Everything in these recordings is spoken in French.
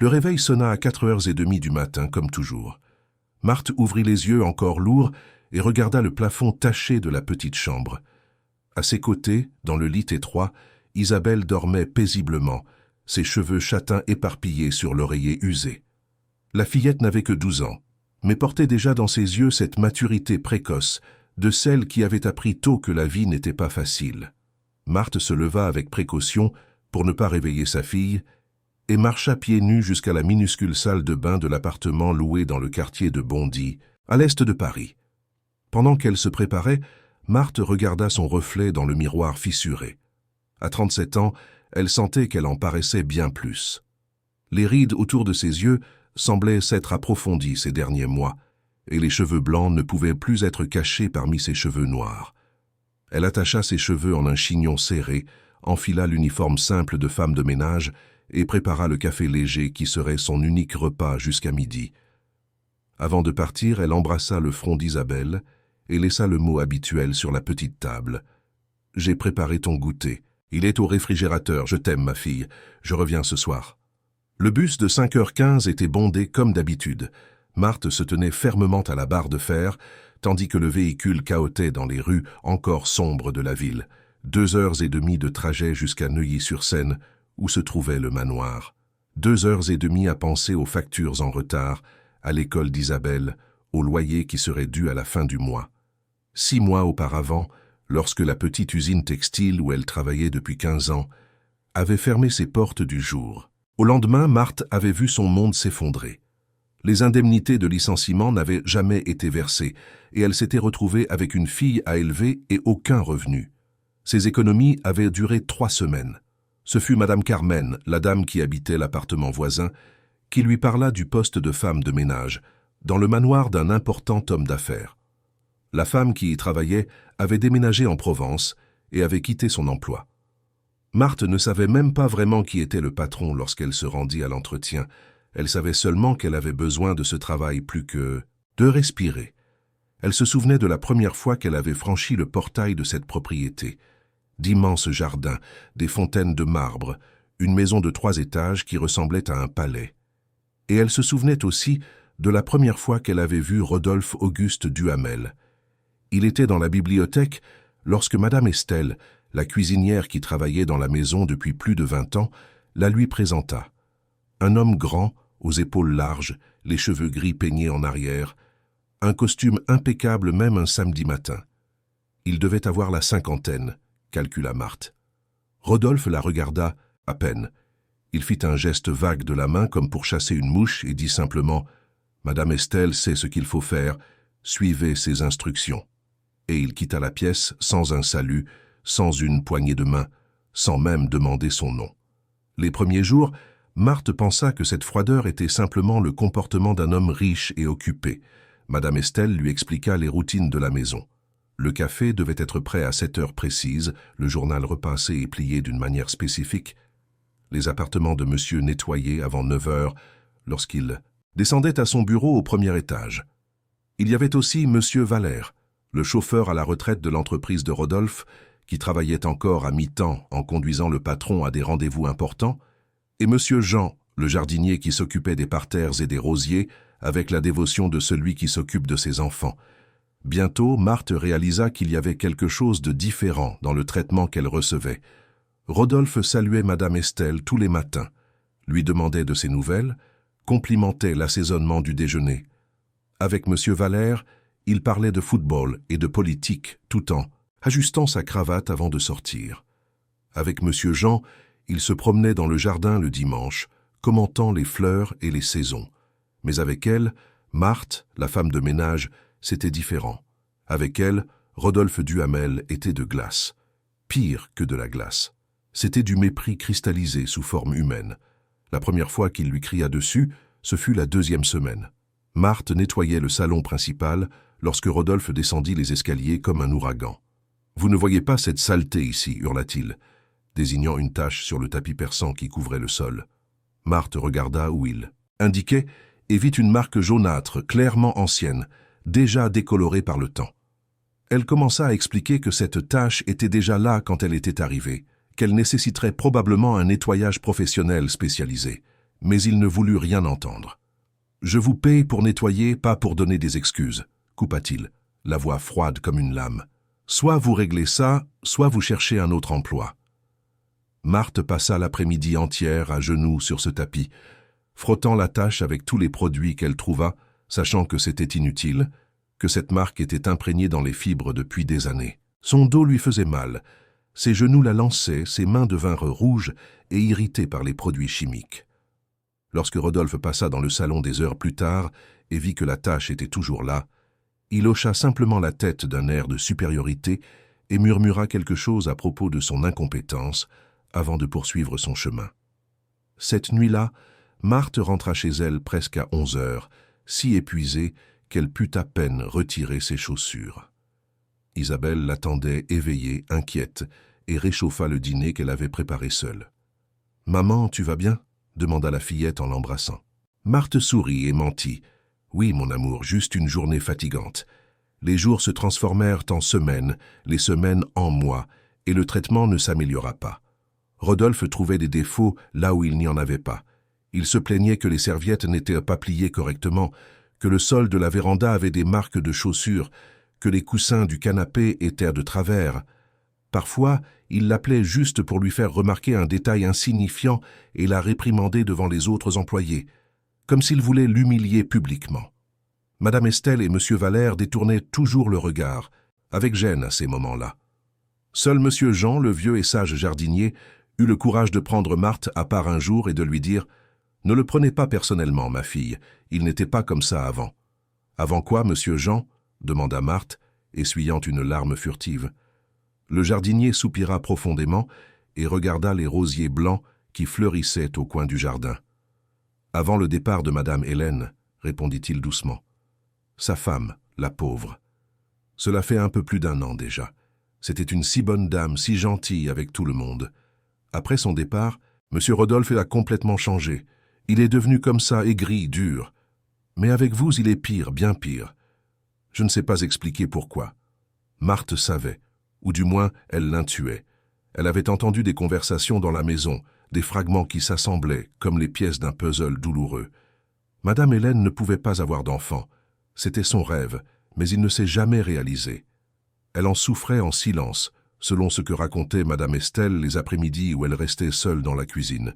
Le réveil sonna à 4h30 du matin, comme toujours. Marthe ouvrit les yeux encore lourds et regarda le plafond taché de la petite chambre. À ses côtés, dans le lit étroit, Isabelle dormait paisiblement, ses cheveux châtains éparpillés sur l'oreiller usé. La fillette n'avait que 12 ans, mais portait déjà dans ses yeux cette maturité précoce, de celle qui avait appris tôt que la vie n'était pas facile. Marthe se leva avec précaution pour ne pas réveiller sa fille et marcha pieds nus jusqu'à la minuscule salle de bain de l'appartement loué dans le quartier de Bondy, à l'est de Paris. Pendant qu'elle se préparait, Marthe regarda son reflet dans le miroir fissuré. À 37 ans, elle sentait qu'elle en paraissait bien plus. Les rides autour de ses yeux semblaient s'être approfondies ces derniers mois, et les cheveux blancs ne pouvaient plus être cachés parmi ses cheveux noirs. Elle attacha ses cheveux en un chignon serré, enfila l'uniforme simple de femme de ménage et prépara le café léger qui serait son unique repas jusqu'à midi. Avant de partir, elle embrassa le front d'Isabelle et laissa le mot habituel sur la petite table. « J'ai préparé ton goûter. Il est au réfrigérateur. Je t'aime, ma fille. Je reviens ce soir. » Le bus de 5h15 était bondé comme d'habitude. Marthe se tenait fermement à la barre de fer, tandis que le véhicule cahotait dans les rues encore sombres de la ville. 2h30 de trajet jusqu'à Neuilly-sur-Seine, où se trouvait le manoir. 2h30 à penser aux factures en retard, à l'école d'Isabelle, au loyer qui serait dû à la fin du mois. 6 mois auparavant, lorsque la petite usine textile où elle travaillait depuis 15 ans avait fermé ses portes du jour. Au lendemain, Marthe avait vu son monde s'effondrer. Les indemnités de licenciement n'avaient jamais été versées et elle s'était retrouvée avec une fille à élever et aucun revenu. Ses économies avaient duré 3 semaines. Ce fut Madame Carmen, la dame qui habitait l'appartement voisin, qui lui parla du poste de femme de ménage, dans le manoir d'un important homme d'affaires. La femme qui y travaillait avait déménagé en Provence et avait quitté son emploi. Marthe ne savait même pas vraiment qui était le patron lorsqu'elle se rendit à l'entretien. Elle savait seulement qu'elle avait besoin de ce travail plus que de respirer. Elle se souvenait de la première fois qu'elle avait franchi le portail de cette propriété. D'immenses jardins, des fontaines de marbre, une maison de 3 étages qui ressemblait à un palais. Et elle se souvenait aussi de la première fois qu'elle avait vu Rodolphe Auguste Duhamel. Il était dans la bibliothèque lorsque Madame Estelle, la cuisinière qui travaillait dans la maison depuis plus de 20 ans, la lui présenta. Un homme grand, aux épaules larges, les cheveux gris peignés en arrière, un costume impeccable même un samedi matin. Il devait avoir la 50aine, calcula Marthe. Rodolphe la regarda à peine. Il fit un geste vague de la main comme pour chasser une mouche et dit simplement « Madame Estelle sait ce qu'il faut faire, suivez ses instructions. » Et il quitta la pièce sans un salut, sans une poignée de main, sans même demander son nom. Les premiers jours, Marthe pensa que cette froideur était simplement le comportement d'un homme riche et occupé. Madame Estelle lui expliqua les routines de la maison. Le café devait être prêt à 7 heures précises, le journal repassé et plié d'une manière spécifique, les appartements de monsieur nettoyés avant 9 heures, lorsqu'il descendait à son bureau au premier étage. Il y avait aussi monsieur Valère, le chauffeur à la retraite de l'entreprise de Rodolphe, qui travaillait encore à mi-temps en conduisant le patron à des rendez-vous importants, et monsieur Jean, le jardinier qui s'occupait des parterres et des rosiers, avec la dévotion de celui qui s'occupe de ses enfants. Bientôt, Marthe réalisa qu'il y avait quelque chose de différent dans le traitement qu'elle recevait. Rodolphe saluait Madame Estelle tous les matins, lui demandait de ses nouvelles, complimentait l'assaisonnement du déjeuner. Avec monsieur Valère, il parlait de football et de politique tout en ajustant sa cravate avant de sortir. Avec monsieur Jean, il se promenait dans le jardin le dimanche, commentant les fleurs et les saisons. Mais avec elle, Marthe, la femme de ménage, c'était différent. Avec elle, Rodolphe Duhamel était de glace. Pire que de la glace. C'était du mépris cristallisé sous forme humaine. La première fois qu'il lui cria dessus, ce fut la 2e semaine. Marthe nettoyait le salon principal lorsque Rodolphe descendit les escaliers comme un ouragan. « Vous ne voyez pas cette saleté ici » hurla-t-il, désignant une tache sur le tapis persan qui couvrait le sol. Marthe regarda où il indiquait et vit une marque jaunâtre, clairement ancienne, déjà décolorée par le temps. Elle commença à expliquer que cette tache était déjà là quand elle était arrivée, qu'elle nécessiterait probablement un nettoyage professionnel spécialisé. Mais il ne voulut rien entendre. « Je vous paye pour nettoyer, pas pour donner des excuses », coupa-t-il, la voix froide comme une lame. « Soit vous réglez ça, soit vous cherchez un autre emploi. » Marthe passa l'après-midi entière à genoux sur ce tapis, frottant la tâche avec tous les produits qu'elle trouva, sachant que c'était inutile, que cette marque était imprégnée dans les fibres depuis des années. Son dos lui faisait mal, ses genoux la lançaient, ses mains devinrent rouges et irritées par les produits chimiques. Lorsque Rodolphe passa dans le salon des heures plus tard et vit que la tâche était toujours là, il hocha simplement la tête d'un air de supériorité et murmura quelque chose à propos de son incompétence avant de poursuivre son chemin. Cette nuit-là, Marthe rentra chez elle presque à 11 heures, si épuisée qu'elle put à peine retirer ses chaussures. Isabelle l'attendait éveillée, inquiète, et réchauffa le dîner qu'elle avait préparé seule. « Maman, tu vas bien ?» demanda la fillette en l'embrassant. Marthe sourit et mentit. « Oui, mon amour, juste une journée fatigante. » Les jours se transformèrent en semaines, les semaines en mois, et le traitement ne s'améliora pas. Rodolphe trouvait des défauts là où il n'y en avait pas. Il se plaignait que les serviettes n'étaient pas pliées correctement, que le sol de la véranda avait des marques de chaussures, que les coussins du canapé étaient de travers. Parfois, il l'appelait juste pour lui faire remarquer un détail insignifiant et la réprimander devant les autres employés, comme s'il voulait l'humilier publiquement. Madame Estelle et Monsieur Valère détournaient toujours le regard, avec gêne à ces moments-là. Seul Monsieur Jean, le vieux et sage jardinier, eut le courage de prendre Marthe à part un jour et de lui dire « Ne le prenez pas personnellement, ma fille, il n'était pas comme ça avant. »« Avant quoi, Monsieur Jean ?» demanda Marthe, essuyant une larme furtive. Le jardinier soupira profondément et regarda les rosiers blancs qui fleurissaient au coin du jardin. « Avant le départ de Madame Hélène, » répondit-il doucement. « Sa femme, la pauvre. Cela fait un peu plus d'1 an déjà. C'était une si bonne dame, si gentille avec tout le monde. Après son départ, Monsieur Rodolphe a complètement changé. Il est devenu comme ça, aigri, dur. Mais avec vous, il est pire, bien pire. Je ne sais pas expliquer pourquoi. » Marthe savait, ou du moins elle l'intuait. Elle avait entendu des conversations dans la maison, des fragments qui s'assemblaient comme les pièces d'un puzzle douloureux. Madame Hélène ne pouvait pas avoir d'enfant. C'était son rêve, mais il ne s'est jamais réalisé. Elle en souffrait en silence, selon ce que racontait Madame Estelle les après-midi où elle restait seule dans la cuisine.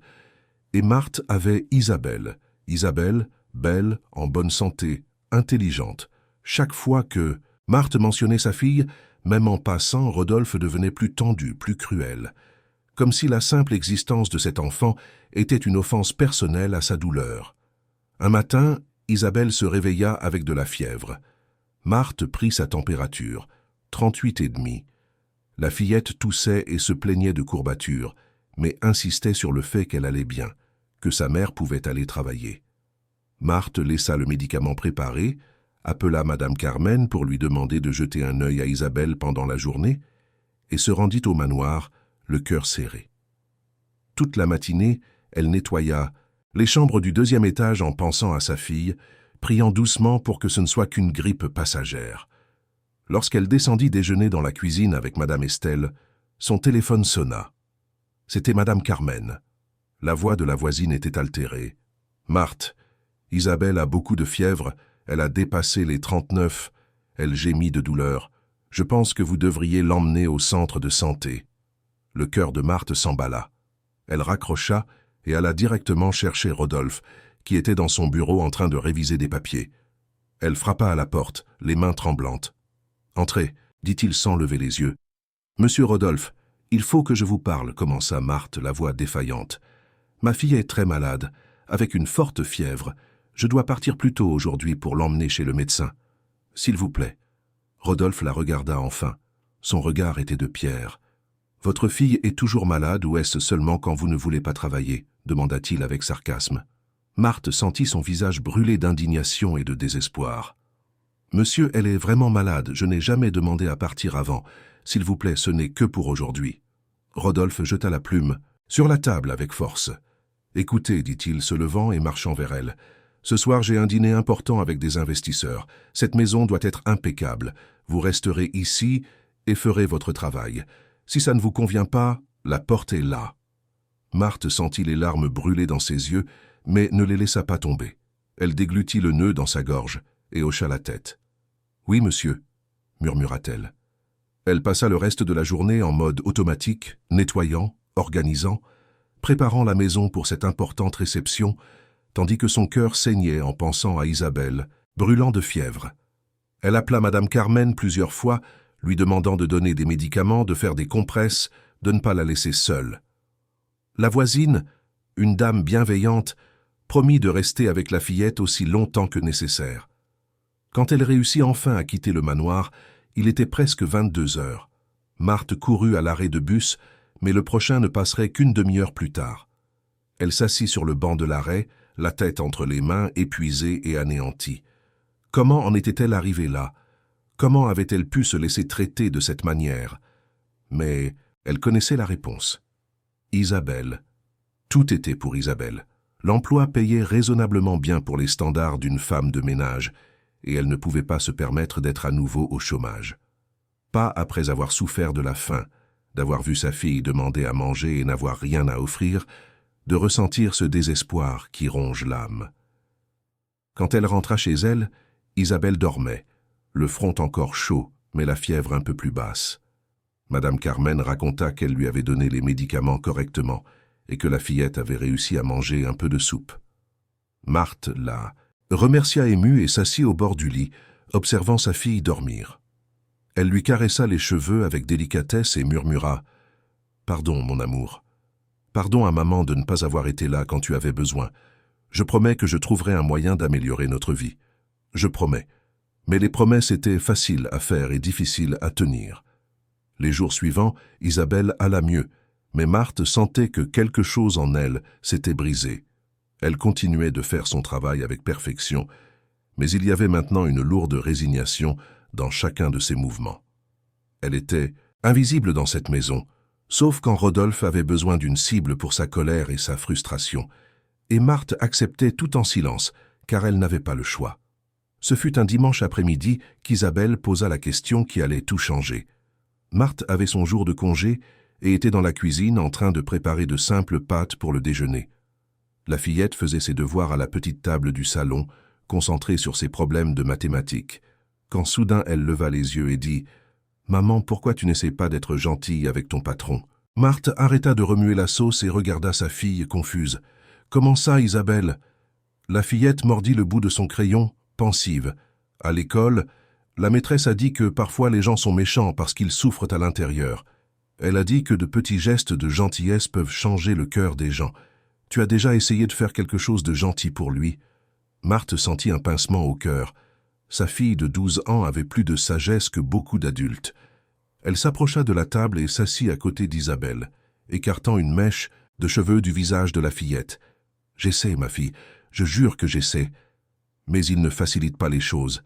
Et Marthe avait Isabelle. Isabelle, belle, en bonne santé, intelligente. Chaque fois que Marthe mentionnait sa fille, même en passant, Rodolphe devenait plus tendu, plus cruel. Comme si la simple existence de cet enfant était une offense personnelle à sa douleur. Un matin, Isabelle se réveilla avec de la fièvre. Marthe prit sa température, 38,5. La fillette toussait et se plaignait de courbatures, mais insistait sur le fait qu'elle allait bien, que sa mère pouvait aller travailler. Marthe laissa le médicament préparé, appela Madame Carmen pour lui demander de jeter un œil à Isabelle pendant la journée, et se rendit au manoir, le cœur serré. Toute la matinée, elle nettoya les chambres du 2e étage en pensant à sa fille, priant doucement pour que ce ne soit qu'une grippe passagère. Lorsqu'elle descendit déjeuner dans la cuisine avec Madame Estelle, son téléphone sonna. C'était Madame Carmen. La voix de la voisine était altérée. « Marthe, Isabelle a beaucoup de fièvre, elle a dépassé les 39, elle gémit de douleur. Je pense que vous devriez l'emmener au centre de santé. » Le cœur de Marthe s'emballa. Elle raccrocha et alla directement chercher Rodolphe, qui était dans son bureau en train de réviser des papiers. Elle frappa à la porte, les mains tremblantes. « Entrez », dit-il sans lever les yeux. « Monsieur Rodolphe, il faut que je vous parle », commença Marthe, la voix défaillante. « Ma fille est très malade, avec une forte fièvre. Je dois partir plus tôt aujourd'hui pour l'emmener chez le médecin. S'il vous plaît. » Rodolphe la regarda enfin. Son regard était de pierre. « Votre fille est toujours malade ou est-ce seulement quand vous ne voulez pas travailler ?» demanda-t-il avec sarcasme. Marthe sentit son visage brûler d'indignation et de désespoir. « Monsieur, elle est vraiment malade, je n'ai jamais demandé à partir avant. S'il vous plaît, ce n'est que pour aujourd'hui. » Rodolphe jeta la plume sur la table avec force. « Écoutez, dit-il, se levant et marchant vers elle. Ce soir, j'ai un dîner important avec des investisseurs. Cette maison doit être impeccable. Vous resterez ici et ferez votre travail. Si ça ne vous convient pas, la porte est là. » Marthe sentit les larmes brûler dans ses yeux, mais ne les laissa pas tomber. Elle déglutit le nœud dans sa gorge et hocha la tête. « Oui, monsieur, » murmura-t-elle. Elle passa le reste de la journée en mode automatique, nettoyant, organisant, préparant la maison pour cette importante réception, tandis que son cœur saignait en pensant à Isabelle, brûlant de fièvre. Elle appela Madame Carmen plusieurs fois, lui demandant de donner des médicaments, de faire des compresses, de ne pas la laisser seule. La voisine, une dame bienveillante, promit de rester avec la fillette aussi longtemps que nécessaire. Quand elle réussit enfin à quitter le manoir, il était presque 22 heures. Marthe courut à l'arrêt de bus, mais le prochain ne passerait qu'une demi-heure plus tard. Elle s'assit sur le banc de l'arrêt, la tête entre les mains, épuisée et anéantie. Comment en était-elle arrivée là? Comment avait-elle pu se laisser traiter de cette manière? Mais elle connaissait la réponse. Isabelle. Tout était pour Isabelle. L'emploi payait raisonnablement bien pour les standards d'une femme de ménage, et elle ne pouvait pas se permettre d'être à nouveau au chômage. Pas après avoir souffert de la faim, d'avoir vu sa fille demander à manger et n'avoir rien à offrir, de ressentir ce désespoir qui ronge l'âme. Quand elle rentra chez elle, Isabelle dormait, le front encore chaud, mais la fièvre un peu plus basse. Madame Carmen raconta qu'elle lui avait donné les médicaments correctement et que la fillette avait réussi à manger un peu de soupe. Marthe la remercia émue et s'assit au bord du lit, observant sa fille dormir. Elle lui caressa les cheveux avec délicatesse et murmura « Pardon, mon amour. Pardon à maman de ne pas avoir été là quand tu avais besoin. Je promets que je trouverai un moyen d'améliorer notre vie. Je promets. » Mais les promesses étaient faciles à faire et difficiles à tenir. Les jours suivants, Isabelle alla mieux, mais Marthe sentait que quelque chose en elle s'était brisé. Elle continuait de faire son travail avec perfection, mais il y avait maintenant une lourde résignation dans chacun de ses mouvements. Elle était invisible dans cette maison, sauf quand Rodolphe avait besoin d'une cible pour sa colère et sa frustration, et Marthe acceptait tout en silence, car elle n'avait pas le choix. Ce fut un dimanche après-midi qu'Isabelle posa la question qui allait tout changer. Marthe avait son jour de congé et était dans la cuisine en train de préparer de simples pâtes pour le déjeuner. La fillette faisait ses devoirs à la petite table du salon, concentrée sur ses problèmes de mathématiques, quand soudain elle leva les yeux et dit « Maman, pourquoi tu n'essaies pas d'être gentille avec ton patron ?» Marthe arrêta de remuer la sauce et regarda sa fille confuse. « Comment ça, Isabelle ?» La fillette mordit le bout de son crayon, pensive. À l'école, la maîtresse a dit que parfois les gens sont méchants parce qu'ils souffrent à l'intérieur. Elle a dit que de petits gestes de gentillesse peuvent changer le cœur des gens. Tu as déjà essayé de faire quelque chose de gentil pour lui? Marthe sentit un pincement au cœur. Sa fille de 12 ans avait plus de sagesse que beaucoup d'adultes. Elle s'approcha de la table et s'assit à côté d'Isabelle, écartant une mèche de cheveux du visage de la fillette. « J'essaie, ma fille, je jure que j'essaie. » Mais il ne facilite pas les choses.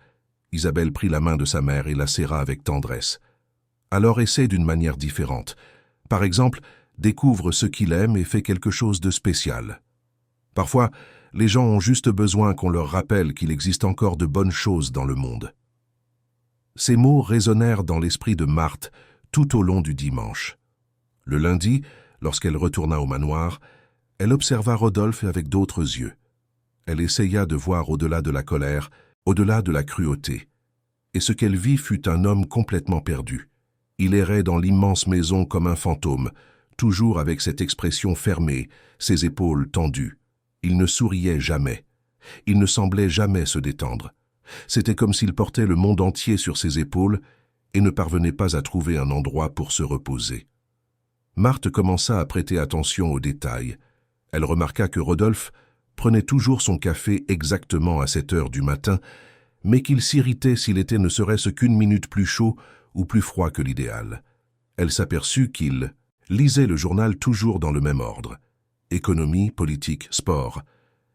Isabelle prit la main de sa mère et la serra avec tendresse. « Alors essaie d'une manière différente. Par exemple, découvre ce qu'il aime et fais quelque chose de spécial. Parfois, les gens ont juste besoin qu'on leur rappelle qu'il existe encore de bonnes choses dans le monde. » Ces mots résonnèrent dans l'esprit de Marthe tout au long du dimanche. Le lundi, lorsqu'elle retourna au manoir, elle observa Rodolphe avec d'autres yeux. Elle essaya de voir au-delà de la colère, au-delà de la cruauté. Et ce qu'elle vit fut un homme complètement perdu. Il errait dans l'immense maison comme un fantôme, toujours avec cette expression fermée, ses épaules tendues. Il ne souriait jamais. Il ne semblait jamais se détendre. C'était comme s'il portait le monde entier sur ses épaules et ne parvenait pas à trouver un endroit pour se reposer. Marthe commença à prêter attention aux détails. Elle remarqua que Rodolphe prenait toujours son café exactement à cette heure du matin, mais qu'il s'irritait s'il était ne serait-ce qu'une minute plus chaud ou plus froid que l'idéal. Elle s'aperçut qu'il lisait le journal toujours dans le même ordre. Économie, politique, sport.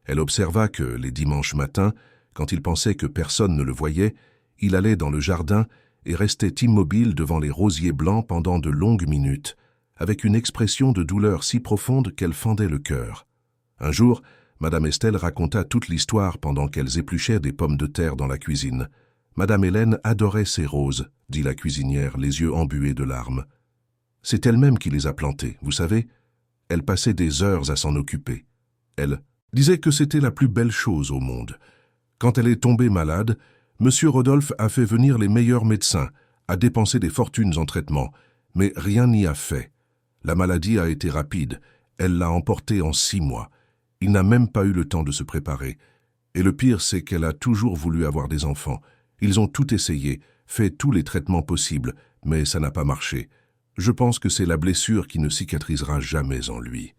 Elle observa que, les dimanches matins, quand il pensait que personne ne le voyait, il allait dans le jardin et restait immobile devant les rosiers blancs pendant de longues minutes, avec une expression de douleur si profonde qu'elle fendait le cœur. Un jour, Madame Estelle raconta toute l'histoire pendant qu'elles épluchaient des pommes de terre dans la cuisine. « Madame Hélène adorait ces roses, » dit la cuisinière, les yeux embués de larmes. « C'est elle-même qui les a plantées, vous savez. Elle passait des heures à s'en occuper. Elle disait que c'était la plus belle chose au monde. Quand elle est tombée malade, M. Rodolphe a fait venir les meilleurs médecins, a dépensé des fortunes en traitement, mais rien n'y a fait. La maladie a été rapide, elle l'a emporté en 6 mois. Il n'a même pas eu le temps de se préparer. Et le pire, c'est qu'elle a toujours voulu avoir des enfants. Ils ont tout essayé, fait tous les traitements possibles, mais ça n'a pas marché. Je pense que c'est la blessure qui ne cicatrisera jamais en lui.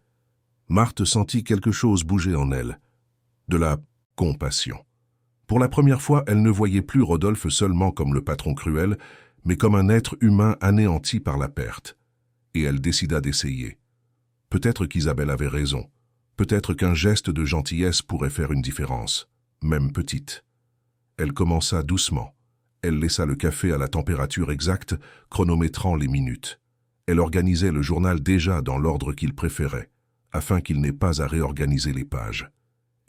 Marthe sentit quelque chose bouger en elle. De la compassion. Pour la première fois, elle ne voyait plus Rodolphe seulement comme le patron cruel, mais comme un être humain anéanti par la perte. Et elle décida d'essayer. Peut-être qu'Isabelle avait raison. Peut-être qu'un geste de gentillesse pourrait faire une différence, même petite. Elle commença doucement. Elle laissa le café à la température exacte, chronométrant les minutes. Elle organisait le journal déjà dans l'ordre qu'il préférait, afin qu'il n'ait pas à réorganiser les pages.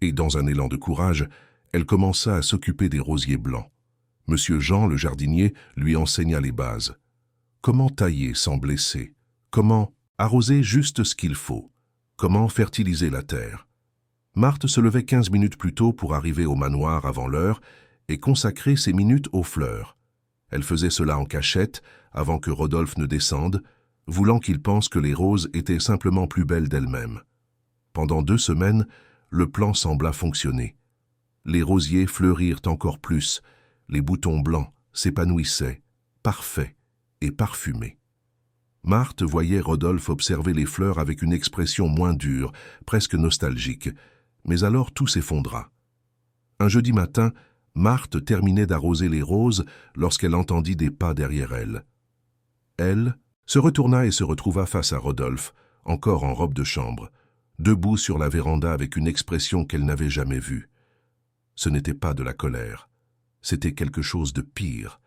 Et dans un élan de courage, elle commença à s'occuper des rosiers blancs. Monsieur Jean, le jardinier, lui enseigna les bases. Comment tailler sans blesser? Comment arroser juste ce qu'il faut? Comment fertiliser la terre? Marthe se levait 15 minutes plus tôt pour arriver au manoir avant l'heure et consacrer ses minutes aux fleurs. Elle faisait cela en cachette, avant que Rodolphe ne descende, voulant qu'il pense que les roses étaient simplement plus belles d'elles-mêmes. Pendant 2 semaines, le plan sembla fonctionner. Les rosiers fleurirent encore plus, les boutons blancs s'épanouissaient, parfaits et parfumés. Marthe voyait Rodolphe observer les fleurs avec une expression moins dure, presque nostalgique, mais alors tout s'effondra. Un jeudi matin, Marthe terminait d'arroser les roses lorsqu'elle entendit des pas derrière elle. Elle se retourna et se retrouva face à Rodolphe, encore en robe de chambre, debout sur la véranda avec une expression qu'elle n'avait jamais vue. Ce n'était pas de la colère, c'était quelque chose de pire,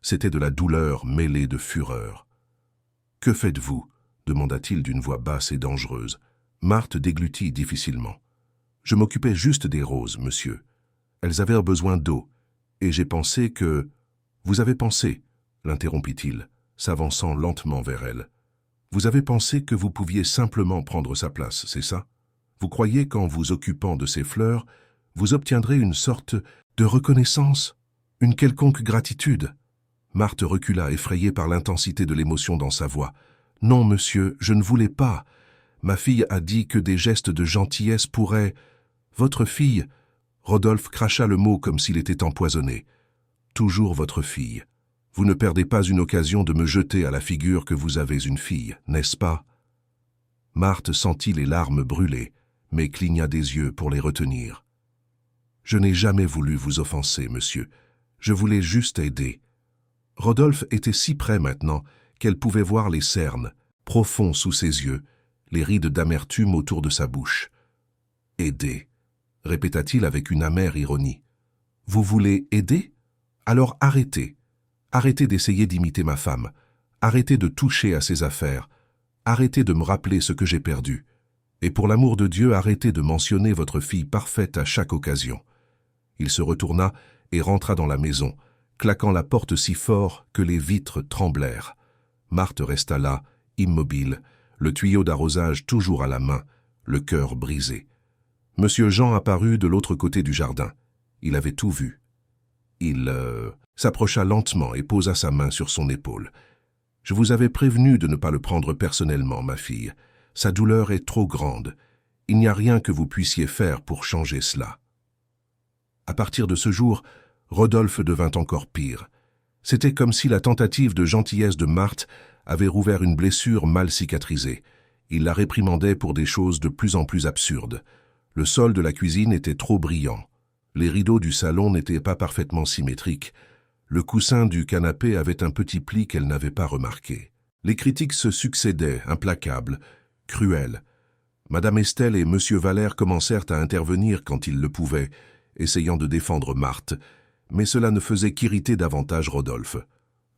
c'était de la douleur mêlée de fureur. « Que faites-vous » demanda-t-il d'une voix basse et dangereuse. Marthe déglutit difficilement. « Je m'occupais juste des roses, monsieur. Elles avaient besoin d'eau, et j'ai pensé que... »« Vous avez pensé » l'interrompit-il, s'avançant lentement vers elle. « Vous avez pensé que vous pouviez simplement prendre sa place, c'est ça? Vous croyez qu'en vous occupant de ces fleurs, vous obtiendrez une sorte de reconnaissance, une quelconque gratitude ?» Marthe recula, effrayée par l'intensité de l'émotion dans sa voix. « Non, monsieur, je ne voulais pas. Ma fille a dit que des gestes de gentillesse pourraient... » « Votre fille... » Rodolphe cracha le mot comme s'il était empoisonné. « Toujours votre fille. Vous ne perdez pas une occasion de me jeter à la figure que vous avez une fille, n'est-ce pas ?» Marthe sentit les larmes brûler, mais cligna des yeux pour les retenir. « Je n'ai jamais voulu vous offenser, monsieur. Je voulais juste aider. » Rodolphe était si près maintenant qu'elle pouvait voir les cernes, profonds sous ses yeux, les rides d'amertume autour de sa bouche. « Aider » répéta-t-il avec une amère ironie. « Vous voulez aider? Alors arrêtez. Arrêtez d'essayer d'imiter ma femme. Arrêtez de toucher à ses affaires. Arrêtez de me rappeler ce que j'ai perdu. Et pour l'amour de Dieu, arrêtez de mentionner votre fille parfaite à chaque occasion. » Il se retourna et rentra dans la maison, claquant la porte si fort que les vitres tremblèrent. Marthe resta là, immobile, le tuyau d'arrosage toujours à la main, le cœur brisé. Monsieur Jean apparut de l'autre côté du jardin. Il avait tout vu. Il s'approcha lentement et posa sa main sur son épaule. « Je vous avais prévenu de ne pas le prendre personnellement, ma fille. Sa douleur est trop grande. Il n'y a rien que vous puissiez faire pour changer cela. » À partir de ce jour, Rodolphe devint encore pire. C'était comme si la tentative de gentillesse de Marthe avait rouvert une blessure mal cicatrisée. Il la réprimandait pour des choses de plus en plus absurdes. Le sol de la cuisine était trop brillant. Les rideaux du salon n'étaient pas parfaitement symétriques. Le coussin du canapé avait un petit pli qu'elle n'avait pas remarqué. Les critiques se succédaient, implacables, cruelles. Madame Estelle et Monsieur Valère commencèrent à intervenir quand ils le pouvaient, essayant de défendre Marthe, mais cela ne faisait qu'irriter davantage Rodolphe.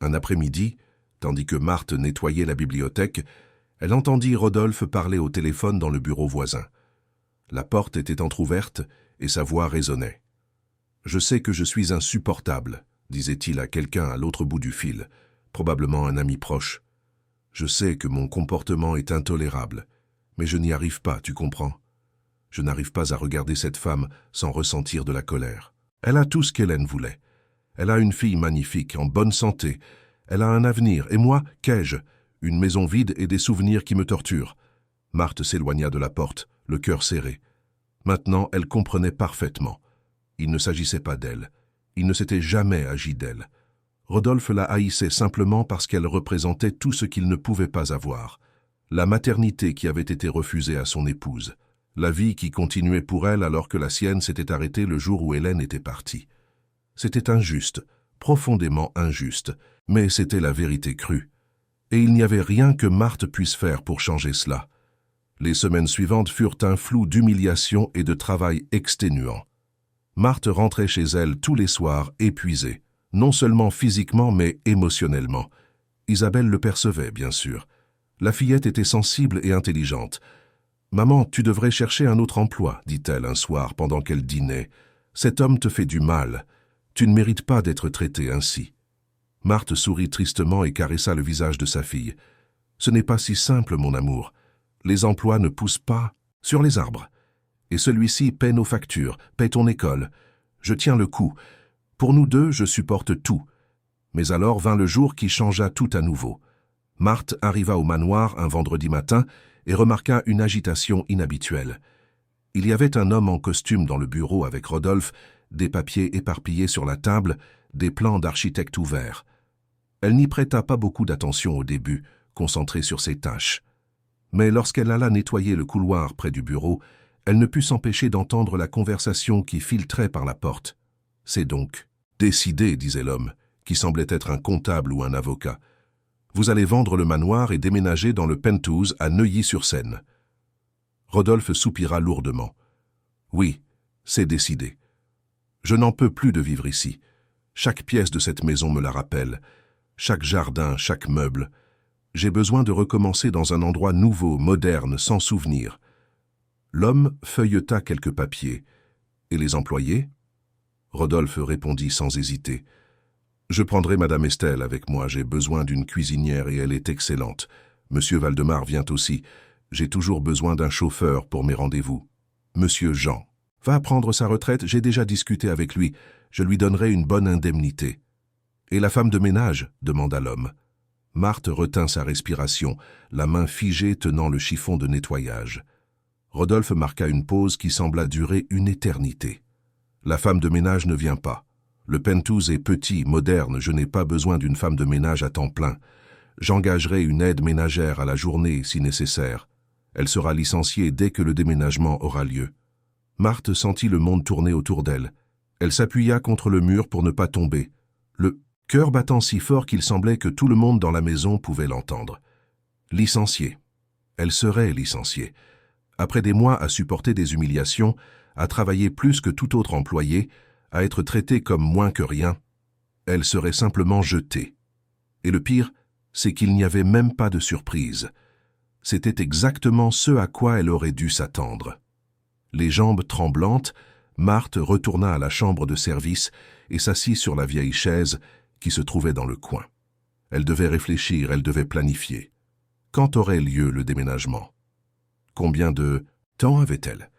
Un après-midi, tandis que Marthe nettoyait la bibliothèque, elle entendit Rodolphe parler au téléphone dans le bureau voisin. La porte était entr'ouverte et sa voix résonnait. « Je sais que je suis insupportable », disait-il à quelqu'un à l'autre bout du fil, probablement un ami proche. « Je sais que mon comportement est intolérable, mais je n'y arrive pas, tu comprends. Je n'arrive pas à regarder cette femme sans ressentir de la colère. Elle a tout ce qu'Hélène voulait. Elle a une fille magnifique, en bonne santé. Elle a un avenir. Et moi, qu'ai-je? Une maison vide et des souvenirs qui me torturent. Marthe s'éloigna de la porte, le cœur serré. Maintenant, elle comprenait parfaitement. Il ne s'agissait pas d'elle. Il ne s'était jamais agi d'elle. Rodolphe la haïssait simplement parce qu'elle représentait tout ce qu'il ne pouvait pas avoir. La maternité qui avait été refusée à son épouse. La vie qui continuait pour elle alors que la sienne s'était arrêtée le jour où Hélène était partie. C'était injuste, profondément injuste, mais c'était la vérité crue. Et il n'y avait rien que Marthe puisse faire pour changer cela. Les semaines suivantes furent un flou d'humiliation et de travail exténuant. Marthe rentrait chez elle tous les soirs épuisée, non seulement physiquement mais émotionnellement. Isabelle le percevait, bien sûr. La fillette était sensible et intelligente. « Maman, tu devrais chercher un autre emploi, dit-elle un soir pendant qu'elle dînait. Cet homme te fait du mal. Tu ne mérites pas d'être traitée ainsi. » Marthe sourit tristement et caressa le visage de sa fille. « Ce n'est pas si simple, mon amour. Les emplois ne poussent pas sur les arbres. Et celui-ci paie nos factures, paie ton école. Je tiens le coup. Pour nous deux, je supporte tout. » Mais alors vint le jour qui changea tout à nouveau. Marthe arriva au manoir un vendredi matin et remarqua une agitation inhabituelle. Il y avait un homme en costume dans le bureau avec Rodolphe, des papiers éparpillés sur la table, des plans d'architecte ouverts. Elle n'y prêta pas beaucoup d'attention au début, concentrée sur ses tâches. Mais lorsqu'elle alla nettoyer le couloir près du bureau, elle ne put s'empêcher d'entendre la conversation qui filtrait par la porte. « C'est donc décidé, disait l'homme, qui semblait être un comptable ou un avocat. Vous allez vendre le manoir et déménager dans le penthouse à Neuilly-sur-Seine. » Rodolphe soupira lourdement. « Oui, c'est décidé. Je n'en peux plus de vivre ici. Chaque pièce de cette maison me la rappelle. Chaque jardin, chaque meuble. J'ai besoin de recommencer dans un endroit nouveau, moderne, sans souvenir. » L'homme feuilleta quelques papiers. « Et les employés ?» Rodolphe répondit sans hésiter. « Je prendrai Madame Estelle avec moi, j'ai besoin d'une cuisinière et elle est excellente. Monsieur Valdemar vient aussi. J'ai toujours besoin d'un chauffeur pour mes rendez-vous. Monsieur Jean va prendre sa retraite, j'ai déjà discuté avec lui. Je lui donnerai une bonne indemnité. »« Et la femme de ménage ?» demanda l'homme. Marthe retint sa respiration, la main figée tenant le chiffon de nettoyage. Rodolphe marqua une pause qui sembla durer une éternité. « La femme de ménage ne vient pas. Le penthouse est petit, moderne, je n'ai pas besoin d'une femme de ménage à temps plein. J'engagerai une aide ménagère à la journée si nécessaire. Elle sera licenciée dès que le déménagement aura lieu. » Marthe sentit le monde tourner autour d'elle. Elle s'appuya contre le mur pour ne pas tomber, le cœur battant si fort qu'il semblait que tout le monde dans la maison pouvait l'entendre. Licenciée. Elle serait licenciée. Après des mois à supporter des humiliations, à travailler plus que tout autre employé, à être traitée comme moins que rien, elle serait simplement jetée. Et le pire, c'est qu'il n'y avait même pas de surprise. C'était exactement ce à quoi elle aurait dû s'attendre. Les jambes tremblantes, Marthe retourna à la chambre de service et s'assit sur la vieille chaise qui se trouvait dans le coin. Elle devait réfléchir, elle devait planifier. Quand aurait lieu le déménagement? Combien de temps avait-elle?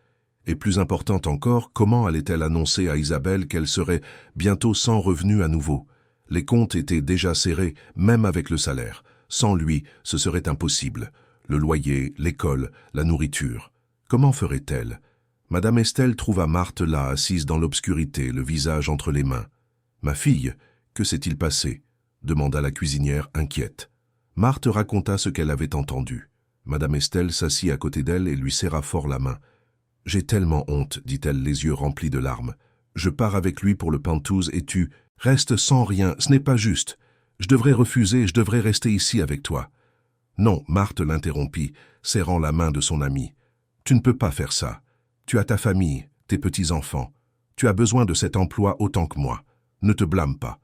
Et plus important encore, comment allait-elle annoncer à Isabelle qu'elle serait bientôt sans revenu à nouveau? Les comptes étaient déjà serrés, même avec le salaire. Sans lui, ce serait impossible. Le loyer, l'école, la nourriture. Comment ferait-elle? Madame Estelle trouva Marthe là, assise dans l'obscurité, le visage entre les mains. « Ma fille, que s'est-il passé ?» demanda la cuisinière inquiète. Marthe raconta ce qu'elle avait entendu. Madame Estelle s'assit à côté d'elle et lui serra fort la main. « J'ai tellement honte, dit-elle les yeux remplis de larmes. Je pars avec lui pour le penthouse et tu restes sans rien, ce n'est pas juste. Je devrais refuser, je devrais rester ici avec toi. » Non, Marthe l'interrompit, serrant la main de son amie. « Tu ne peux pas faire ça. Tu as ta famille, tes petits-enfants. Tu as besoin de cet emploi autant que moi. Ne te blâme pas.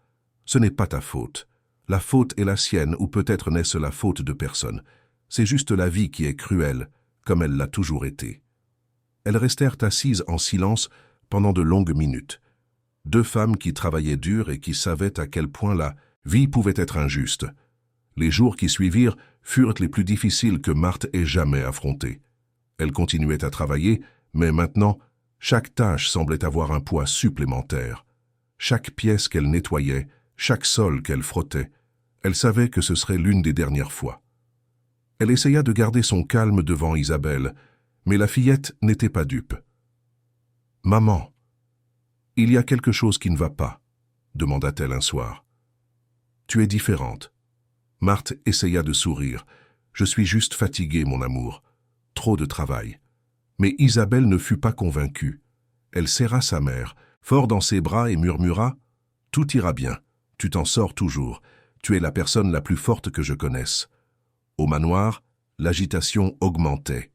Ce n'est pas ta faute. La faute est la sienne, ou peut-être n'est-ce la faute de personne. C'est juste la vie qui est cruelle, comme elle l'a toujours été. » Elles restèrent assises en silence pendant de longues minutes. Deux femmes qui travaillaient dur et qui savaient à quel point la vie pouvait être injuste. Les jours qui suivirent furent les plus difficiles que Marthe ait jamais affrontés. Elle continuait à travailler, Mais maintenant, chaque tâche semblait avoir un poids supplémentaire. Chaque pièce qu'elle nettoyait, chaque sol qu'elle frottait, elle savait que ce serait l'une des dernières fois. Elle essaya de garder son calme devant Isabelle, mais la fillette n'était pas dupe. « Maman, il y a quelque chose qui ne va pas, » demanda-t-elle un soir. « Tu es différente. » Marthe essaya de sourire. « Je suis juste fatiguée, mon amour. Trop de travail. » Mais Isabelle ne fut pas convaincue. Elle serra sa mère, fort dans ses bras, et murmura « Tout ira bien. Tu t'en sors toujours. Tu es la personne la plus forte que je connaisse. » Au manoir, l'agitation augmentait.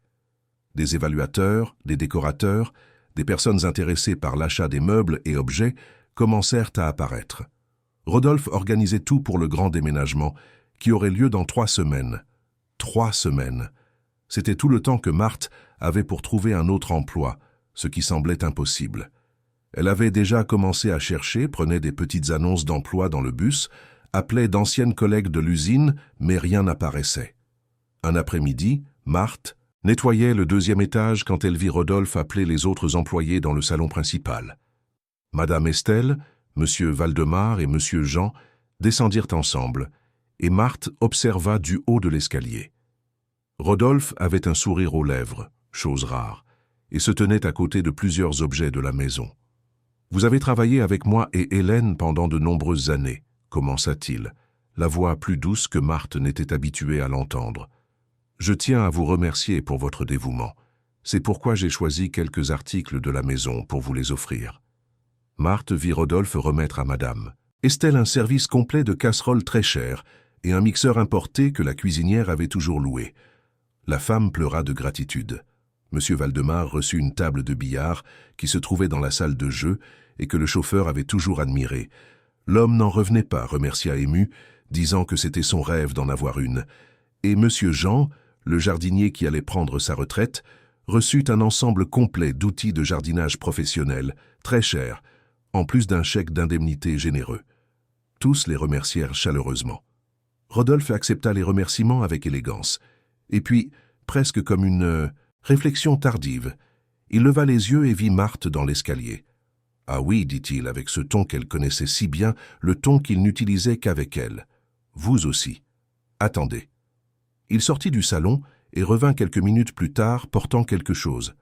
Des évaluateurs, des décorateurs, des personnes intéressées par l'achat des meubles et objets commencèrent à apparaître. Rodolphe organisait tout pour le grand déménagement, qui aurait lieu dans 3 semaines. 3 semaines. C'était tout le temps que Marthe avait pour trouver un autre emploi, ce qui semblait impossible. Elle avait déjà commencé à chercher, prenait des petites annonces d'emploi dans le bus, appelait d'anciennes collègues de l'usine, mais rien n'apparaissait. Un après-midi, Marthe nettoyait le 2e étage quand elle vit Rodolphe appeler les autres employés dans le salon principal. Madame Estelle, Monsieur Valdemar et Monsieur Jean descendirent ensemble, et Marthe observa du haut de l'escalier. Rodolphe avait un sourire aux lèvres, chose rare, et se tenait à côté de plusieurs objets de la maison. « Vous avez travaillé avec moi et Hélène pendant de nombreuses années, » commença-t-il, la voix plus douce que Marthe n'était habituée à l'entendre. « Je tiens à vous remercier pour votre dévouement. C'est pourquoi j'ai choisi quelques articles de la maison pour vous les offrir. » Marthe vit Rodolphe remettre à Madame Estelle un service complet de casseroles très chères et un mixeur importé que la cuisinière avait toujours loué. La femme pleura de gratitude. Monsieur Valdemar reçut une table de billard qui se trouvait dans la salle de jeu et que le chauffeur avait toujours admirée. L'homme n'en revenait pas, remercia ému, disant que c'était son rêve d'en avoir une. Et Monsieur Jean, le jardinier qui allait prendre sa retraite, reçut un ensemble complet d'outils de jardinage professionnel, très cher, en plus d'un chèque d'indemnité généreux. Tous les remercièrent chaleureusement. Rodolphe accepta les remerciements avec élégance. Et puis, presque comme une réflexion tardive, il leva les yeux et vit Marthe dans l'escalier. « Ah oui, dit-il avec ce ton qu'elle connaissait si bien, le ton qu'il n'utilisait qu'avec elle. Vous aussi. Attendez. » Il sortit du salon et revint quelques minutes plus tard portant quelque chose.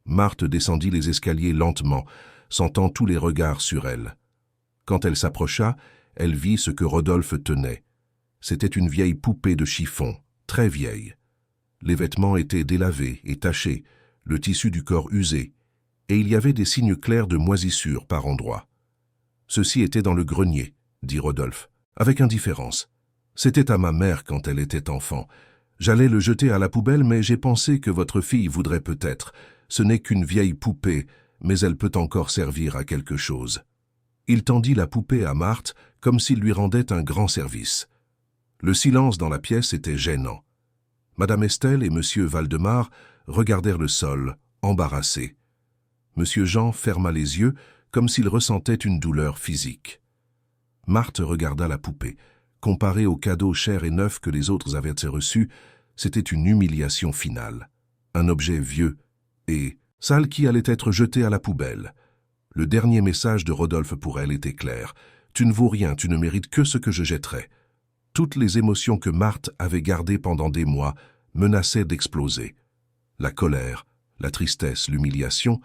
Marthe descendit les escaliers lentement, sentant tous les regards sur elle. Quand elle s'approcha, elle vit ce que Rodolphe tenait. C'était une vieille poupée de chiffon, très vieille. Les vêtements étaient délavés et tachés, le tissu du corps usé, et il y avait des signes clairs de moisissure par endroits. « Ceci était dans le grenier, » dit Rodolphe, avec indifférence. « C'était à ma mère quand elle était enfant. J'allais le jeter à la poubelle, mais j'ai pensé que votre fille voudrait peut-être. Ce n'est qu'une vieille poupée, mais elle peut encore servir à quelque chose. » Il tendit la poupée à Marthe comme s'il lui rendait un grand service. Le silence dans la pièce était gênant. Madame Estelle et Monsieur Valdemar regardèrent le sol, embarrassés. Monsieur Jean ferma les yeux comme s'il ressentait une douleur physique. Marthe regarda la poupée. Comparée aux cadeaux chers et neufs que les autres avaient reçus, c'était une humiliation finale. Un objet vieux et sale qui allait être jeté à la poubelle. Le dernier message de Rodolphe pour elle était clair. « Tu ne vaux rien, tu ne mérites que ce que je jetterai. » Toutes les émotions que Marthe avait gardées pendant des mois menaçaient d'exploser. La colère, la tristesse, l'humiliation,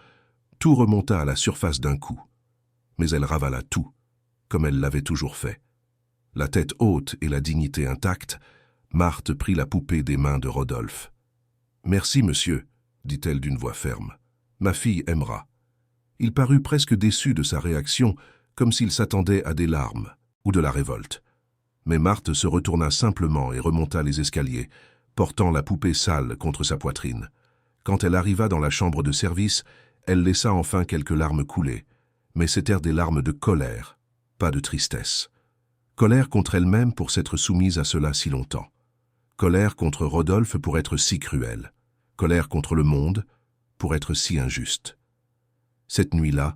tout remonta à la surface d'un coup. Mais elle ravala tout, comme elle l'avait toujours fait. La tête haute et la dignité intacte, Marthe prit la poupée des mains de Rodolphe. « Merci, monsieur, » dit-elle d'une voix ferme. « Ma fille aimera. » Il parut presque déçu de sa réaction, comme s'il s'attendait à des larmes ou de la révolte. Mais Marthe se retourna simplement et remonta les escaliers, portant la poupée sale contre sa poitrine. Quand elle arriva dans la chambre de service, elle laissa enfin quelques larmes couler, mais c'étaient des larmes de colère, pas de tristesse. Colère contre elle-même pour s'être soumise à cela si longtemps. Colère contre Rodolphe pour être si cruel. Colère contre le monde pour être si injuste. Cette nuit-là,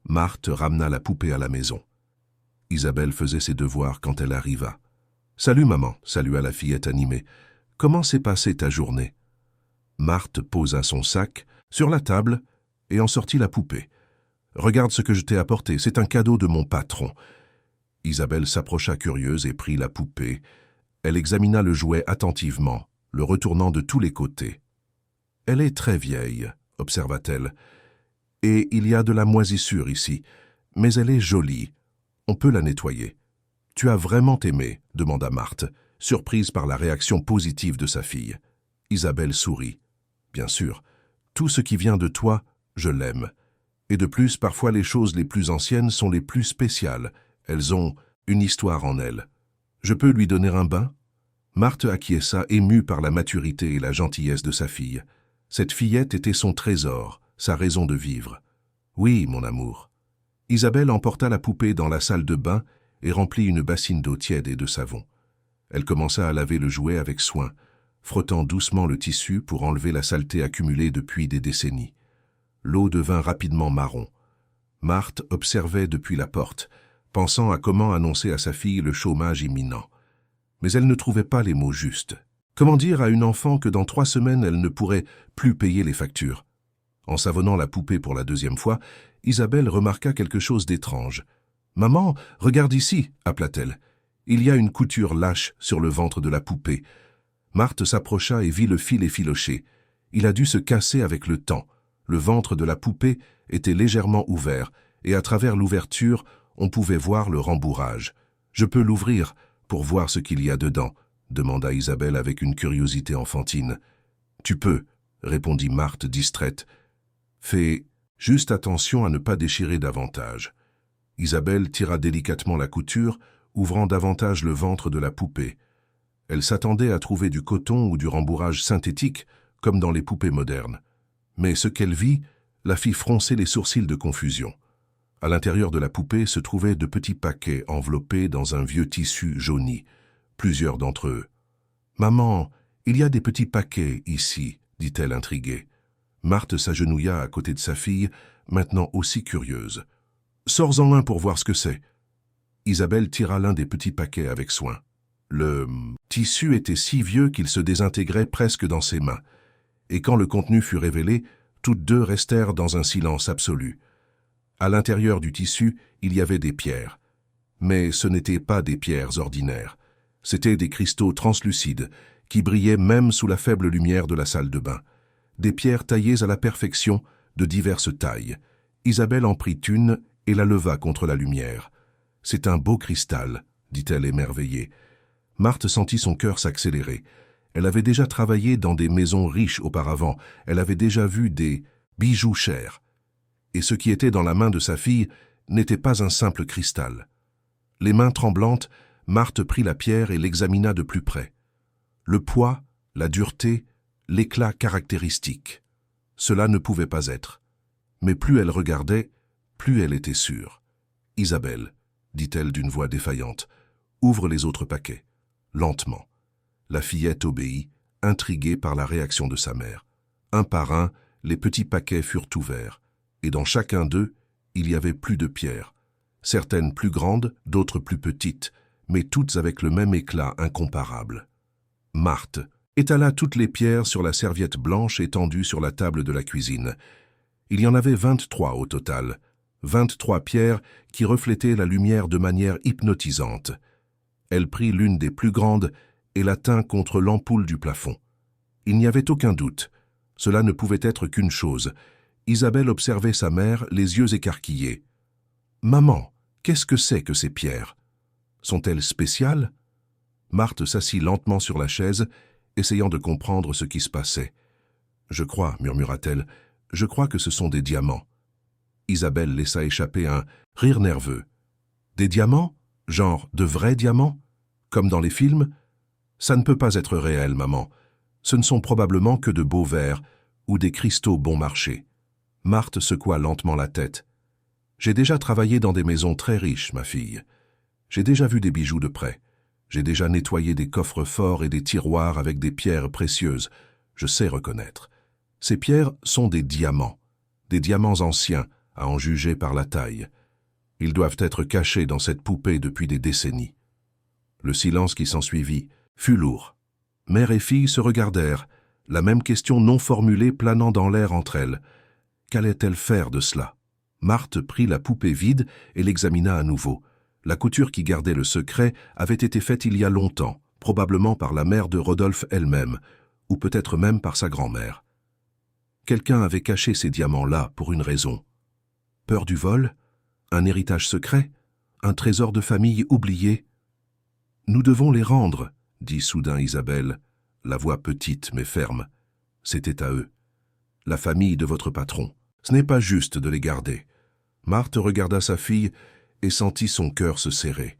Marthe ramena la poupée à la maison. Isabelle faisait ses devoirs quand elle arriva. « Salut maman », salua la fillette animée. « Comment s'est passée ta journée ?» Marthe posa son sac sur la table et en sortit la poupée. « Regarde ce que je t'ai apporté, c'est un cadeau de mon patron. » Isabelle s'approcha curieuse et prit la poupée. Elle examina le jouet attentivement, le retournant de tous les côtés. « Elle est très vieille, » observa-t-elle, « et il y a de la moisissure ici, mais elle est jolie. On peut la nettoyer. »« Tu as vraiment aimé ?» demanda Marthe, surprise par la réaction positive de sa fille. Isabelle sourit. « Bien sûr, tout ce qui vient de toi, je l'aime. Et de plus, parfois les choses les plus anciennes sont les plus spéciales. Elles ont une histoire en elles. Je peux lui donner un bain ?» Marthe acquiesça, émue par la maturité et la gentillesse de sa fille. Cette fillette était son trésor, sa raison de vivre. « Oui, mon amour. » Isabelle emporta la poupée dans la salle de bain et remplit une bassine d'eau tiède et de savon. Elle commença à laver le jouet avec soin, frottant doucement le tissu pour enlever la saleté accumulée depuis des décennies. L'eau devint rapidement marron. Marthe observait depuis la porte, pensant à comment annoncer à sa fille le chômage imminent. Mais elle ne trouvait pas les mots justes. Comment dire à une enfant que dans 3 semaines elle ne pourrait plus payer les factures? En savonnant la poupée pour la 2e fois, Isabelle remarqua quelque chose d'étrange. « Maman, regarde ici !» appela-t-elle. « Il y a une couture lâche sur le ventre de la poupée. » Marthe s'approcha et vit le fil effiloché. Il a dû se casser avec le temps. Le ventre de la poupée était légèrement ouvert, et à travers l'ouverture, on pouvait voir le rembourrage. « Je peux l'ouvrir pour voir ce qu'il y a dedans ?» demanda Isabelle avec une curiosité enfantine. « Tu peux » répondit Marthe distraite. « Fais juste attention à ne pas déchirer davantage. » Isabelle tira délicatement la couture, ouvrant davantage le ventre de la poupée. Elle s'attendait à trouver du coton ou du rembourrage synthétique, comme dans les poupées modernes. Mais ce qu'elle vit la fit froncer les sourcils de confusion. À l'intérieur de la poupée se trouvaient de petits paquets enveloppés dans un vieux tissu jauni, plusieurs d'entre eux. « Maman, il y a des petits paquets ici, » dit-elle intriguée. Marthe s'agenouilla à côté de sa fille, maintenant aussi curieuse. « Sors-en un pour voir ce que c'est. » Isabelle tira l'un des petits paquets avec soin. Le tissu était si vieux qu'il se désintégrait presque dans ses mains. Et quand le contenu fut révélé, toutes deux restèrent dans un silence absolu. À l'intérieur du tissu, il y avait des pierres. Mais ce n'étaient pas des pierres ordinaires. C'étaient des cristaux translucides qui brillaient même sous la faible lumière de la salle de bain. Des pierres taillées à la perfection, de diverses tailles. Isabelle en prit une et la leva contre la lumière. « C'est un beau cristal », dit-elle émerveillée. Marthe sentit son cœur s'accélérer. Elle avait déjà travaillé dans des maisons riches auparavant, elle avait déjà vu des bijoux chers. Et ce qui était dans la main de sa fille n'était pas un simple cristal. Les mains tremblantes, Marthe prit la pierre et l'examina de plus près. Le poids, la dureté, l'éclat caractéristique. Cela ne pouvait pas être. Mais plus elle regardait, plus elle était sûre. « Isabelle, » dit-elle d'une voix défaillante, « ouvre les autres paquets. » Lentement. La fillette obéit, intriguée par la réaction de sa mère. Un par un, les petits paquets furent ouverts, et dans chacun d'eux, il y avait plus de pierres. Certaines plus grandes, d'autres plus petites, mais toutes avec le même éclat incomparable. Marthe étala toutes les pierres sur la serviette blanche étendue sur la table de la cuisine. Il y en avait 23 au total, 23 pierres qui reflétaient la lumière de manière hypnotisante. Elle prit l'une des plus grandes et la tint contre l'ampoule du plafond. Il n'y avait aucun doute. Cela ne pouvait être qu'une chose. Isabelle observait sa mère, les yeux écarquillés. « Maman, qu'est-ce que c'est que ces pierres? Sont-elles spéciales ?» Marthe s'assit lentement sur la chaise, essayant de comprendre ce qui se passait. « Je crois, » murmura-t-elle, « je crois que ce sont des diamants. » Isabelle laissa échapper un rire nerveux. « Des diamants? Genre de vrais diamants? Comme dans les films? Ça ne peut pas être réel, maman. Ce ne sont probablement que de beaux verres ou des cristaux bon marché. » Marthe secoua lentement la tête. « J'ai déjà travaillé dans des maisons très riches, ma fille. J'ai déjà vu des bijoux de près. J'ai déjà nettoyé des coffres forts et des tiroirs avec des pierres précieuses. Je sais reconnaître. Ces pierres sont des diamants anciens, à en juger par la taille. Ils doivent être cachés dans cette poupée depuis des décennies. » Le silence qui s'ensuivit fut lourd. Mère et fille se regardèrent, la même question non formulée planant dans l'air entre elles. Qu'allait-elle faire de cela? Marthe prit la poupée vide et l'examina à nouveau. La couture qui gardait le secret avait été faite il y a longtemps, probablement par la mère de Rodolphe elle-même, ou peut-être même par sa grand-mère. Quelqu'un avait caché ces diamants-là pour une raison. Peur du vol? Un héritage secret? Un trésor de famille oublié? « Nous devons les rendre, » dit soudain Isabelle, la voix petite mais ferme. C'était à eux. La famille de votre patron. Ce n'est pas juste de les garder. Marthe regarda sa fille et sentit son cœur se serrer.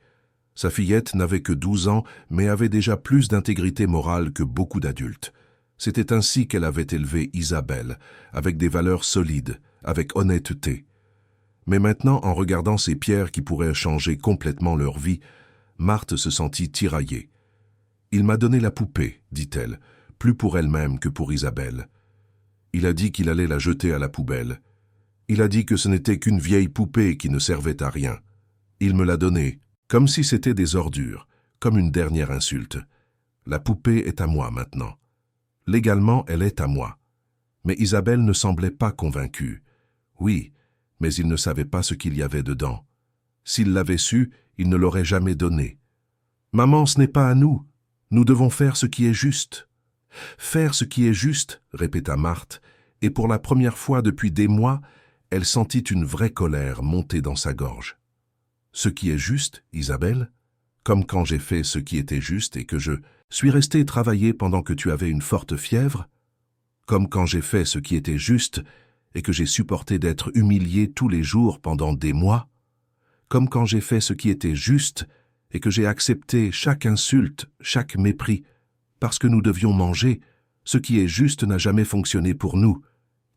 Sa fillette n'avait que 12 ans, mais avait déjà plus d'intégrité morale que beaucoup d'adultes. C'était ainsi qu'elle avait élevé Isabelle, avec des valeurs solides, avec honnêteté. Mais maintenant, en regardant ces pierres qui pourraient changer complètement leur vie, Marthe se sentit tiraillée. « Il m'a donné la poupée, dit-elle, plus pour elle-même que pour Isabelle. Il a dit qu'il allait la jeter à la poubelle. Il a dit que ce n'était qu'une vieille poupée qui ne servait à rien. Il me l'a donnée, comme si c'était des ordures, comme une dernière insulte. La poupée est à moi maintenant. Légalement, elle est à moi. » Mais Isabelle ne semblait pas convaincue. Oui, mais il ne savait pas ce qu'il y avait dedans. S'il l'avait su, il ne l'aurait jamais donné. « Maman, ce n'est pas à nous. Nous devons faire ce qui est juste. »« Faire ce qui est juste, » répéta Marthe, et pour la première fois depuis des mois, elle sentit une vraie colère monter dans sa gorge. « Ce qui est juste, Isabelle? Comme quand j'ai fait ce qui était juste et que je suis resté travailler pendant que tu avais une forte fièvre? Comme quand j'ai fait ce qui était juste et que j'ai supporté d'être humilié tous les jours pendant des mois? Comme quand j'ai fait ce qui était juste et que j'ai accepté chaque insulte, chaque mépris, parce que nous devions manger, ce qui est juste n'a jamais fonctionné pour nous. »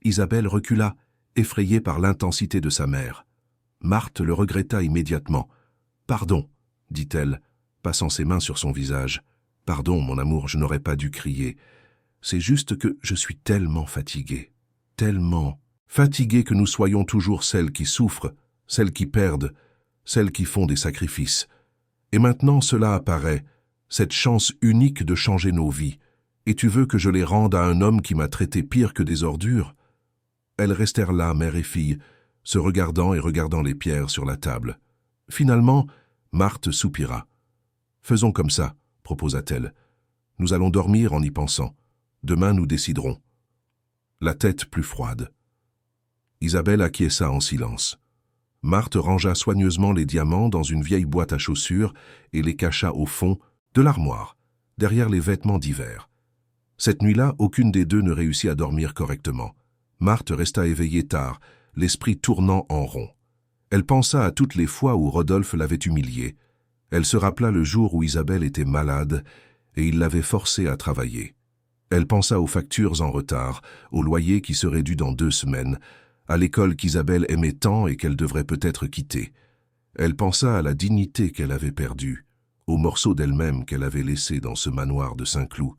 Isabelle recula, effrayée par l'intensité de sa mère. Marthe le regretta immédiatement. « Pardon, » dit-elle, passant ses mains sur son visage. « Pardon, mon amour, je n'aurais pas dû crier. C'est juste que je suis tellement fatiguée, tellement fatiguée que nous soyons toujours celles qui souffrent, celles qui perdent, celles qui font des sacrifices. Et maintenant cela apparaît, cette chance unique de changer nos vies, et tu veux que je les rende à un homme qui m'a traité pire que des ordures? » Elles restèrent là, mère et fille, se regardant et regardant les pierres sur la table. Finalement, Marthe soupira. « Faisons comme ça, » proposa-t-elle. « Nous allons dormir en y pensant. Demain, nous déciderons. » La tête plus froide. Isabelle acquiesça en silence. Marthe rangea soigneusement les diamants dans une vieille boîte à chaussures et les cacha au fond de l'armoire, derrière les vêtements d'hiver. Cette nuit-là, aucune des deux ne réussit à dormir correctement. Marthe resta éveillée tard, l'esprit tournant en rond. Elle pensa à toutes les fois où Rodolphe l'avait humiliée. Elle se rappela le jour où Isabelle était malade et il l'avait forcée à travailler. Elle pensa aux factures en retard, au loyer qui serait dû dans 2 semaines, à l'école qu'Isabelle aimait tant et qu'elle devrait peut-être quitter. Elle pensa à la dignité qu'elle avait perdue, aux morceaux d'elle-même qu'elle avait laissés dans ce manoir de Saint-Cloud,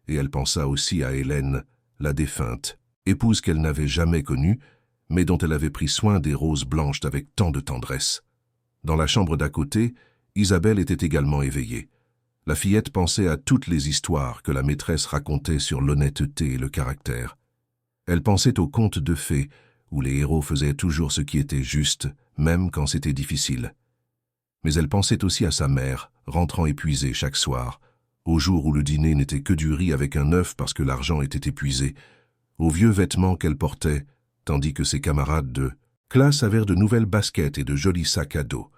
et elle pensa aussi à Hélène, la défunte, épouse qu'elle n'avait jamais connue, mais dont elle avait pris soin des roses blanches avec tant de tendresse. Dans la chambre d'à côté, Isabelle était également éveillée. La fillette pensait à toutes les histoires que la maîtresse racontait sur l'honnêteté et le caractère. Elle pensait aux contes de fées, où les héros faisaient toujours ce qui était juste, même quand c'était difficile. Mais elle pensait aussi à sa mère, rentrant épuisée chaque soir, au jour où le dîner n'était que du riz avec un œuf parce que l'argent était épuisé, aux vieux vêtements qu'elle portait, tandis que ses camarades de classe avaient de nouvelles baskets et de jolis sacs à dos.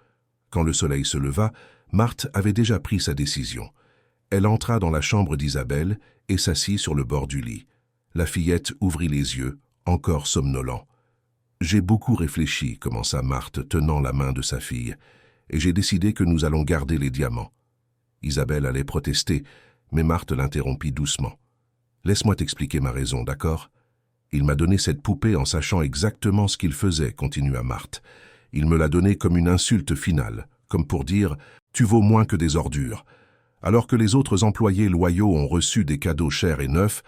Quand le soleil se leva, Marthe avait déjà pris sa décision. Elle entra dans la chambre d'Isabelle et s'assit sur le bord du lit. La fillette ouvrit les yeux, encore somnolent. « J'ai beaucoup réfléchi, » commença Marthe, tenant la main de sa fille, « et j'ai décidé que nous allons garder les diamants. » Isabelle allait protester, mais Marthe l'interrompit doucement. « Laisse-moi t'expliquer ma raison, d'accord ? Il m'a donné cette poupée en sachant exactement ce qu'il faisait, » continua Marthe. « Il me l'a donnée comme une insulte finale, comme pour dire « tu vaux moins que des ordures ». Alors que les autres employés loyaux ont reçu des cadeaux chers et neufs,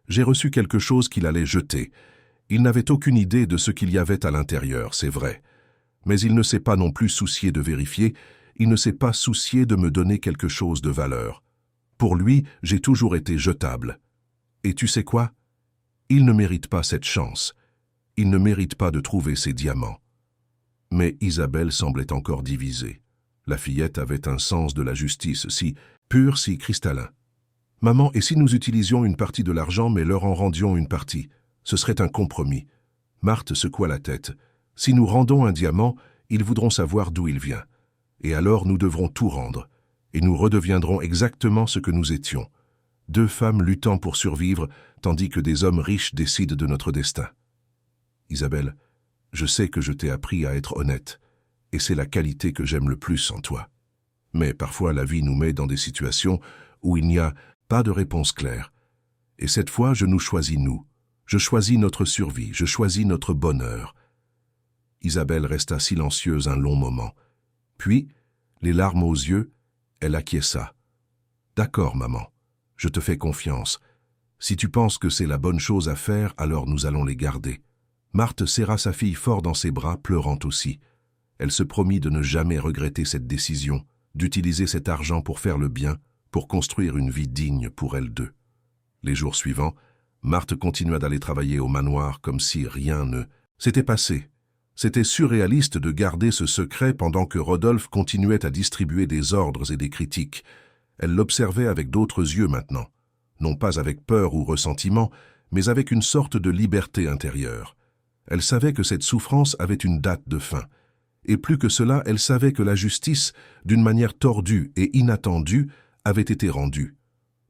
j'ai reçu quelque chose qu'il allait jeter. Il n'avait aucune idée de ce qu'il y avait à l'intérieur, c'est vrai. Mais il ne s'est pas non plus soucié de vérifier, il ne s'est pas soucié de me donner quelque chose de valeur. Pour lui, j'ai toujours été jetable. Et tu sais quoi? Il ne mérite pas cette chance. Il ne mérite pas de trouver ses diamants. Mais Isabelle semblait encore divisée. La fillette avait un sens de la justice si pur, si cristallin. « Maman, et si nous utilisions une partie de l'argent mais leur en rendions une partie? Ce serait un compromis. » Marthe secoua la tête. « Si nous rendons un diamant, ils voudront savoir d'où il vient. Et alors nous devrons tout rendre. Et nous redeviendrons exactement ce que nous étions. Deux femmes luttant pour survivre, tandis que des hommes riches décident de notre destin. » Isabelle, je sais que je t'ai appris à être honnête, et c'est la qualité que j'aime le plus en toi. Mais parfois la vie nous met dans des situations où il n'y a pas de réponse claire. Et cette fois, je nous choisis nous. Je choisis notre survie, je choisis notre bonheur. Isabelle resta silencieuse un long moment. Puis, les larmes aux yeux, elle acquiesça. « D'accord, maman, je te fais confiance. Si tu penses que c'est la bonne chose à faire, alors nous allons les garder. » Marthe serra sa fille fort dans ses bras, pleurant aussi. Elle se promit de ne jamais regretter cette décision, d'utiliser cet argent pour faire le bien, pour construire une vie digne pour elles deux. Les jours suivants, Marthe continua d'aller travailler au manoir comme si rien ne s'était passé. C'était surréaliste de garder ce secret pendant que Rodolphe continuait à distribuer des ordres et des critiques. Elle l'observait avec d'autres yeux maintenant, non pas avec peur ou ressentiment, mais avec une sorte de liberté intérieure. Elle savait que cette souffrance avait une date de fin. Et plus que cela, elle savait que la justice, d'une manière tordue et inattendue, avait été rendue.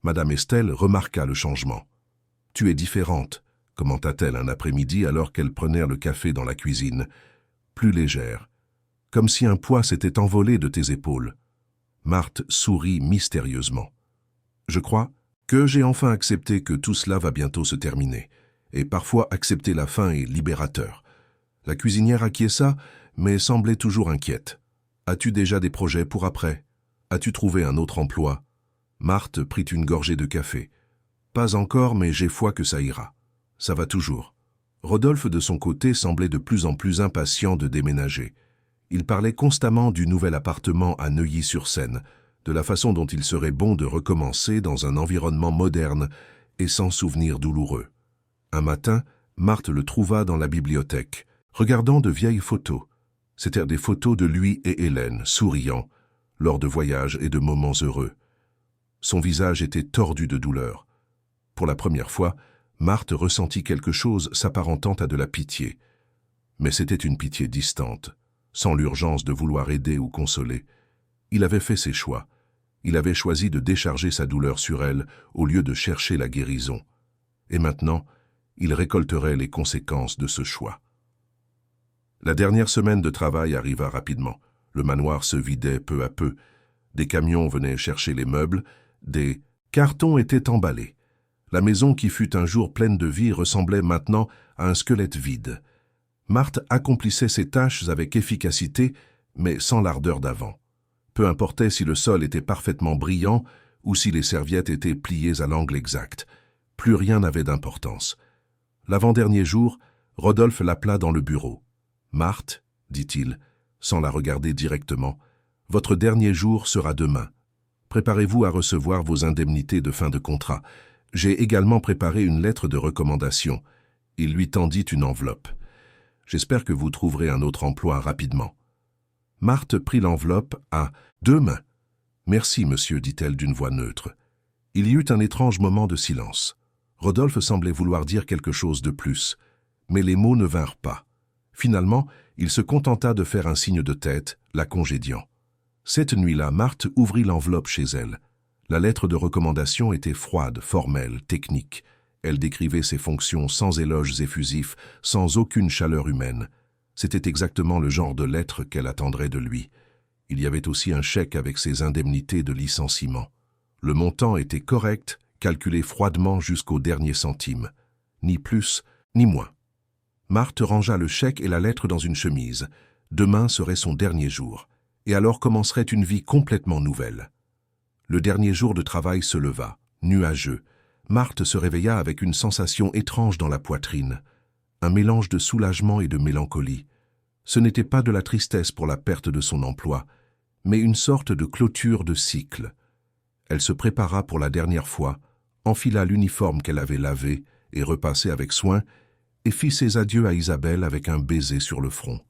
Madame Estelle remarqua le changement. « Tu es différente », commenta-t-elle un après-midi alors qu'elles prenèrent le café dans la cuisine. « Plus légère. Comme si un poids s'était envolé de tes épaules. » Marthe sourit mystérieusement. « Je crois que j'ai enfin accepté que tout cela va bientôt se terminer. Et parfois accepter la fin est libérateur. » La cuisinière acquiesça, mais semblait toujours inquiète. « As-tu déjà des projets pour après? As-tu trouvé un autre emploi ?» Marthe prit une gorgée de café. « Pas encore, mais j'ai foi que ça ira. Ça va toujours. » Rodolphe, de son côté, semblait de plus en plus impatient de déménager. Il parlait constamment du nouvel appartement à Neuilly-sur-Seine, de la façon dont il serait bon de recommencer dans un environnement moderne et sans souvenirs douloureux. Un matin, Marthe le trouva dans la bibliothèque, regardant de vieilles photos. C'étaient des photos de lui et Hélène, souriant, lors de voyages et de moments heureux. Son visage était tordu de douleur. Pour la première fois, Marthe ressentit quelque chose s'apparentant à de la pitié. Mais c'était une pitié distante, sans l'urgence de vouloir aider ou consoler. Il avait fait ses choix. Il avait choisi de décharger sa douleur sur elle au lieu de chercher la guérison. Et maintenant, il récolterait les conséquences de ce choix. La dernière semaine de travail arriva rapidement. Le manoir se vidait peu à peu. Des camions venaient chercher les meubles, des cartons étaient emballés. La maison qui fut un jour pleine de vie ressemblait maintenant à un squelette vide. Marthe accomplissait ses tâches avec efficacité, mais sans l'ardeur d'avant. Peu importait si le sol était parfaitement brillant ou si les serviettes étaient pliées à l'angle exact. Plus rien n'avait d'importance. L'avant-dernier jour, Rodolphe l'appela dans le bureau. « Marthe, dit-il, sans la regarder directement, votre dernier jour sera demain. Préparez-vous à recevoir vos indemnités de fin de contrat. J'ai également préparé une lettre de recommandation. » Il lui tendit une enveloppe. « J'espère que vous trouverez un autre emploi rapidement. » Marthe prit l'enveloppe à deux mains. « Merci, monsieur, dit-elle d'une voix neutre. » Il y eut un étrange moment de silence. Rodolphe semblait vouloir dire quelque chose de plus, mais les mots ne vinrent pas. Finalement, il se contenta de faire un signe de tête, la congédiant. Cette nuit-là, Marthe ouvrit l'enveloppe chez elle. La lettre de recommandation était froide, formelle, technique. Elle décrivait ses fonctions sans éloges effusifs, sans aucune chaleur humaine. C'était exactement le genre de lettre qu'elle attendrait de lui. Il y avait aussi un chèque avec ses indemnités de licenciement. Le montant était correct, calculé froidement jusqu'au dernier centime. Ni plus, ni moins. Marthe rangea le chèque et la lettre dans une chemise. Demain serait son dernier jour, et alors commencerait une vie complètement nouvelle. Le dernier jour de travail se leva, nuageux. Marthe se réveilla avec une sensation étrange dans la poitrine, un mélange de soulagement et de mélancolie. Ce n'était pas de la tristesse pour la perte de son emploi, mais une sorte de clôture de cycle. Elle se prépara pour la dernière fois, enfila l'uniforme qu'elle avait lavé et repassé avec soin, et fit ses adieux à Isabelle avec un baiser sur le front.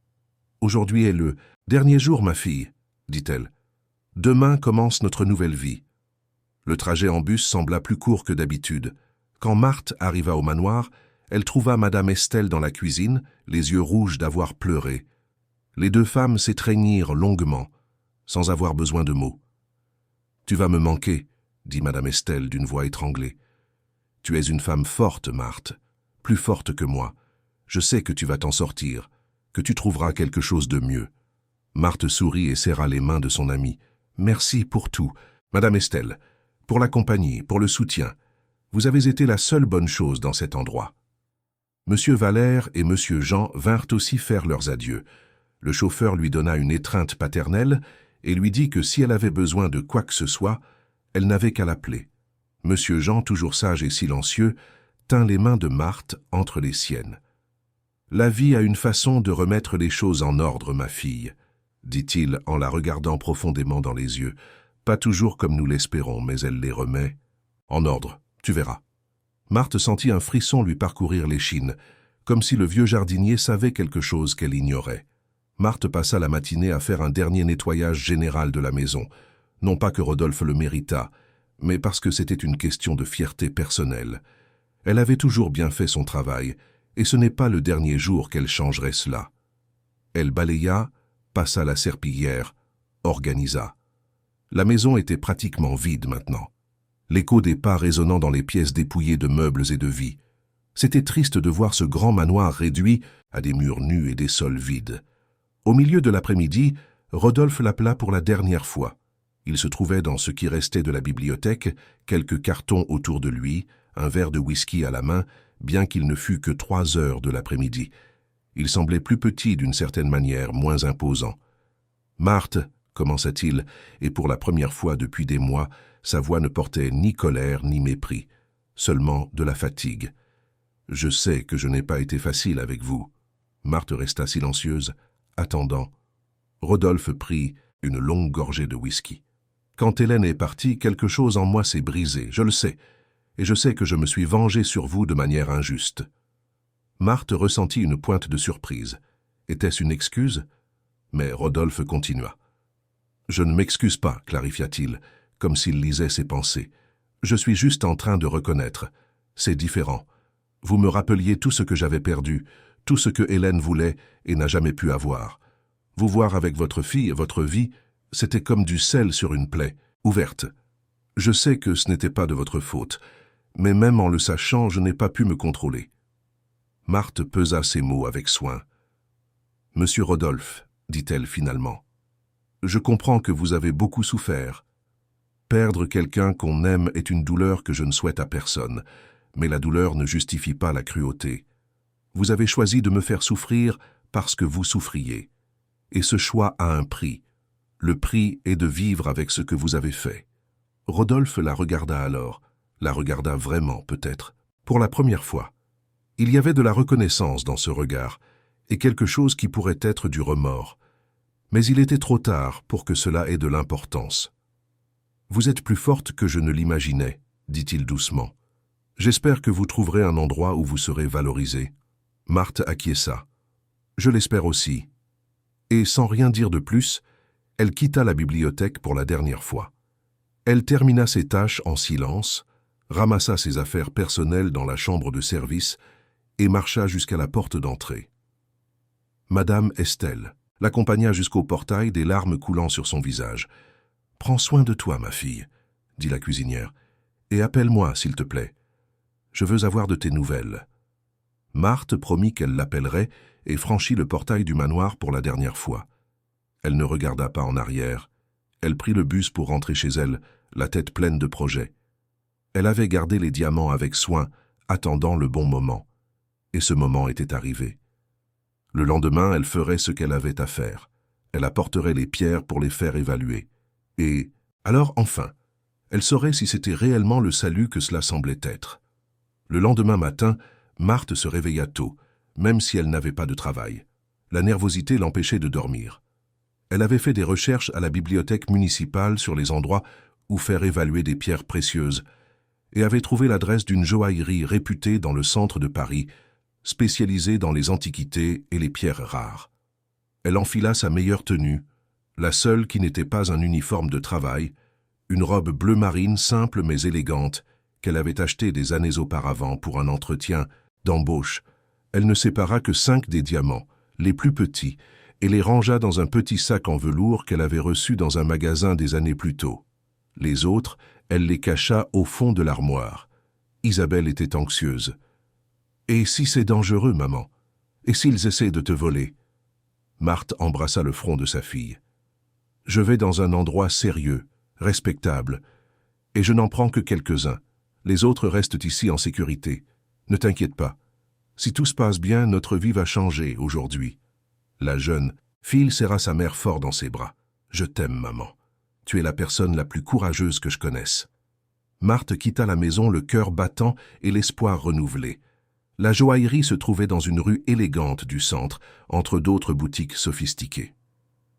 « Aujourd'hui est le dernier jour, ma fille, dit-elle. Demain commence notre nouvelle vie. » Le trajet en bus sembla plus court que d'habitude. Quand Marthe arriva au manoir, elle trouva Madame Estelle dans la cuisine, les yeux rouges d'avoir pleuré. Les deux femmes s'étreignirent longuement, sans avoir besoin de mots. « Tu vas me manquer, » dit Madame Estelle d'une voix étranglée. « Tu es une femme forte, Marthe, plus forte que moi. Je sais que tu vas t'en sortir, que tu trouveras quelque chose de mieux. » Marthe sourit et serra les mains de son amie. « Merci pour tout, Madame Estelle, pour la compagnie, pour le soutien. Vous avez été la seule bonne chose dans cet endroit. » Monsieur Valère et Monsieur Jean vinrent aussi faire leurs adieux. Le chauffeur lui donna une étreinte paternelle et lui dit que si elle avait besoin de quoi que ce soit, elle n'avait qu'à l'appeler. Monsieur Jean, toujours sage et silencieux, tint les mains de Marthe entre les siennes. « La vie a une façon de remettre les choses en ordre, ma fille, » dit-il en la regardant profondément dans les yeux. « Pas toujours comme nous l'espérons, mais elle les remet en ordre, tu verras. » Marthe sentit un frisson lui parcourir l'échine, comme si le vieux jardinier savait quelque chose qu'elle ignorait. Marthe passa la matinée à faire un dernier nettoyage général de la maison, non pas que Rodolphe le méritât, mais parce que c'était une question de fierté personnelle. Elle avait toujours bien fait son travail, et ce n'est pas le dernier jour qu'elle changerait cela. Elle balaya, passa la serpillière, organisa. La maison était pratiquement vide maintenant. L'écho des pas résonnant dans les pièces dépouillées de meubles et de vie. C'était triste de voir ce grand manoir réduit à des murs nus et des sols vides. Au milieu de l'après-midi, Rodolphe l'appela pour la dernière fois. Il se trouvait dans ce qui restait de la bibliothèque, quelques cartons autour de lui, un verre de whisky à la main, bien qu'il ne fût que 3 heures de l'après-midi. Il semblait plus petit d'une certaine manière, moins imposant. « Marthe, » commença-t-il, et pour la première fois depuis des mois, sa voix ne portait ni colère ni mépris, seulement de la fatigue. « Je sais que je n'ai pas été facile avec vous. » Marthe resta silencieuse, attendant. Rodolphe prit une longue gorgée de whisky. « Quand Hélène est partie, quelque chose en moi s'est brisé, je le sais, et je sais que je me suis vengé sur vous de manière injuste. » Marthe ressentit une pointe de surprise. Était-ce une excuse? Mais Rodolphe continua. « Je ne m'excuse pas, clarifia-t-il, comme s'il lisait ses pensées. Je suis juste en train de reconnaître. C'est différent. Vous me rappeliez tout ce que j'avais perdu, tout ce que Hélène voulait et n'a jamais pu avoir. Vous voir avec votre fille et votre vie, c'était comme du sel sur une plaie, ouverte. Je sais que ce n'était pas de votre faute, mais même en le sachant, je n'ai pas pu me contrôler. » Marthe pesa ses mots avec soin. « Monsieur Rodolphe, dit-elle finalement, je comprends que vous avez beaucoup souffert. Perdre quelqu'un qu'on aime est une douleur que je ne souhaite à personne, mais la douleur ne justifie pas la cruauté. Vous avez choisi de me faire souffrir parce que vous souffriez. Et ce choix a un prix. Le prix est de vivre avec ce que vous avez fait. » Rodolphe la regarda alors, la regarda vraiment peut-être, pour la première fois. Il y avait de la reconnaissance dans ce regard, et quelque chose qui pourrait être du remords. Mais il était trop tard pour que cela ait de l'importance. « Vous êtes plus forte que je ne l'imaginais, » dit-il doucement. « J'espère que vous trouverez un endroit où vous serez valorisée. » Marthe acquiesça. « Je l'espère aussi. » Et sans rien dire de plus, elle quitta la bibliothèque pour la dernière fois. Elle termina ses tâches en silence, ramassa ses affaires personnelles dans la chambre de service et marcha jusqu'à la porte d'entrée. Madame Estelle l'accompagna jusqu'au portail, des larmes coulant sur son visage. « Prends soin de toi, ma fille, » dit la cuisinière, « et appelle-moi, s'il te plaît. Je veux avoir de tes nouvelles. » Marthe promit qu'elle l'appellerait et franchit le portail du manoir pour la dernière fois. Elle ne regarda pas en arrière. Elle prit le bus pour rentrer chez elle, la tête pleine de projets. Elle avait gardé les diamants avec soin, attendant le bon moment. Et ce moment était arrivé. Le lendemain, elle ferait ce qu'elle avait à faire. Elle apporterait les pierres pour les faire évaluer. Et, alors enfin, elle saurait si c'était réellement le salut que cela semblait être. Le lendemain matin, Marthe se réveilla tôt, même si elle n'avait pas de travail. La nervosité l'empêchait de dormir. Elle avait fait des recherches à la bibliothèque municipale sur les endroits où faire évaluer des pierres précieuses, et avait trouvé l'adresse d'une joaillerie réputée dans le centre de Paris, spécialisée dans les antiquités et les pierres rares. Elle enfila sa meilleure tenue, la seule qui n'était pas un uniforme de travail, une robe bleu marine simple mais élégante, qu'elle avait achetée des années auparavant pour un entretien d'embauche. Elle ne sépara que 5 des diamants, les plus petits, et les rangea dans un petit sac en velours qu'elle avait reçu dans un magasin des années plus tôt. Les autres, elle les cacha au fond de l'armoire. Isabelle était anxieuse. « Et si c'est dangereux, maman? Et s'ils essaient de te voler ?» Marthe embrassa le front de sa fille. « Je vais dans un endroit sérieux, respectable, et je n'en prends que quelques-uns. Les autres restent ici en sécurité. Ne t'inquiète pas. Si tout se passe bien, notre vie va changer aujourd'hui. » La jeune fille serra sa mère fort dans ses bras. « Je t'aime, maman. Tu es la personne la plus courageuse que je connaisse. » Marthe quitta la maison le cœur battant et l'espoir renouvelé. La joaillerie se trouvait dans une rue élégante du centre, entre d'autres boutiques sophistiquées.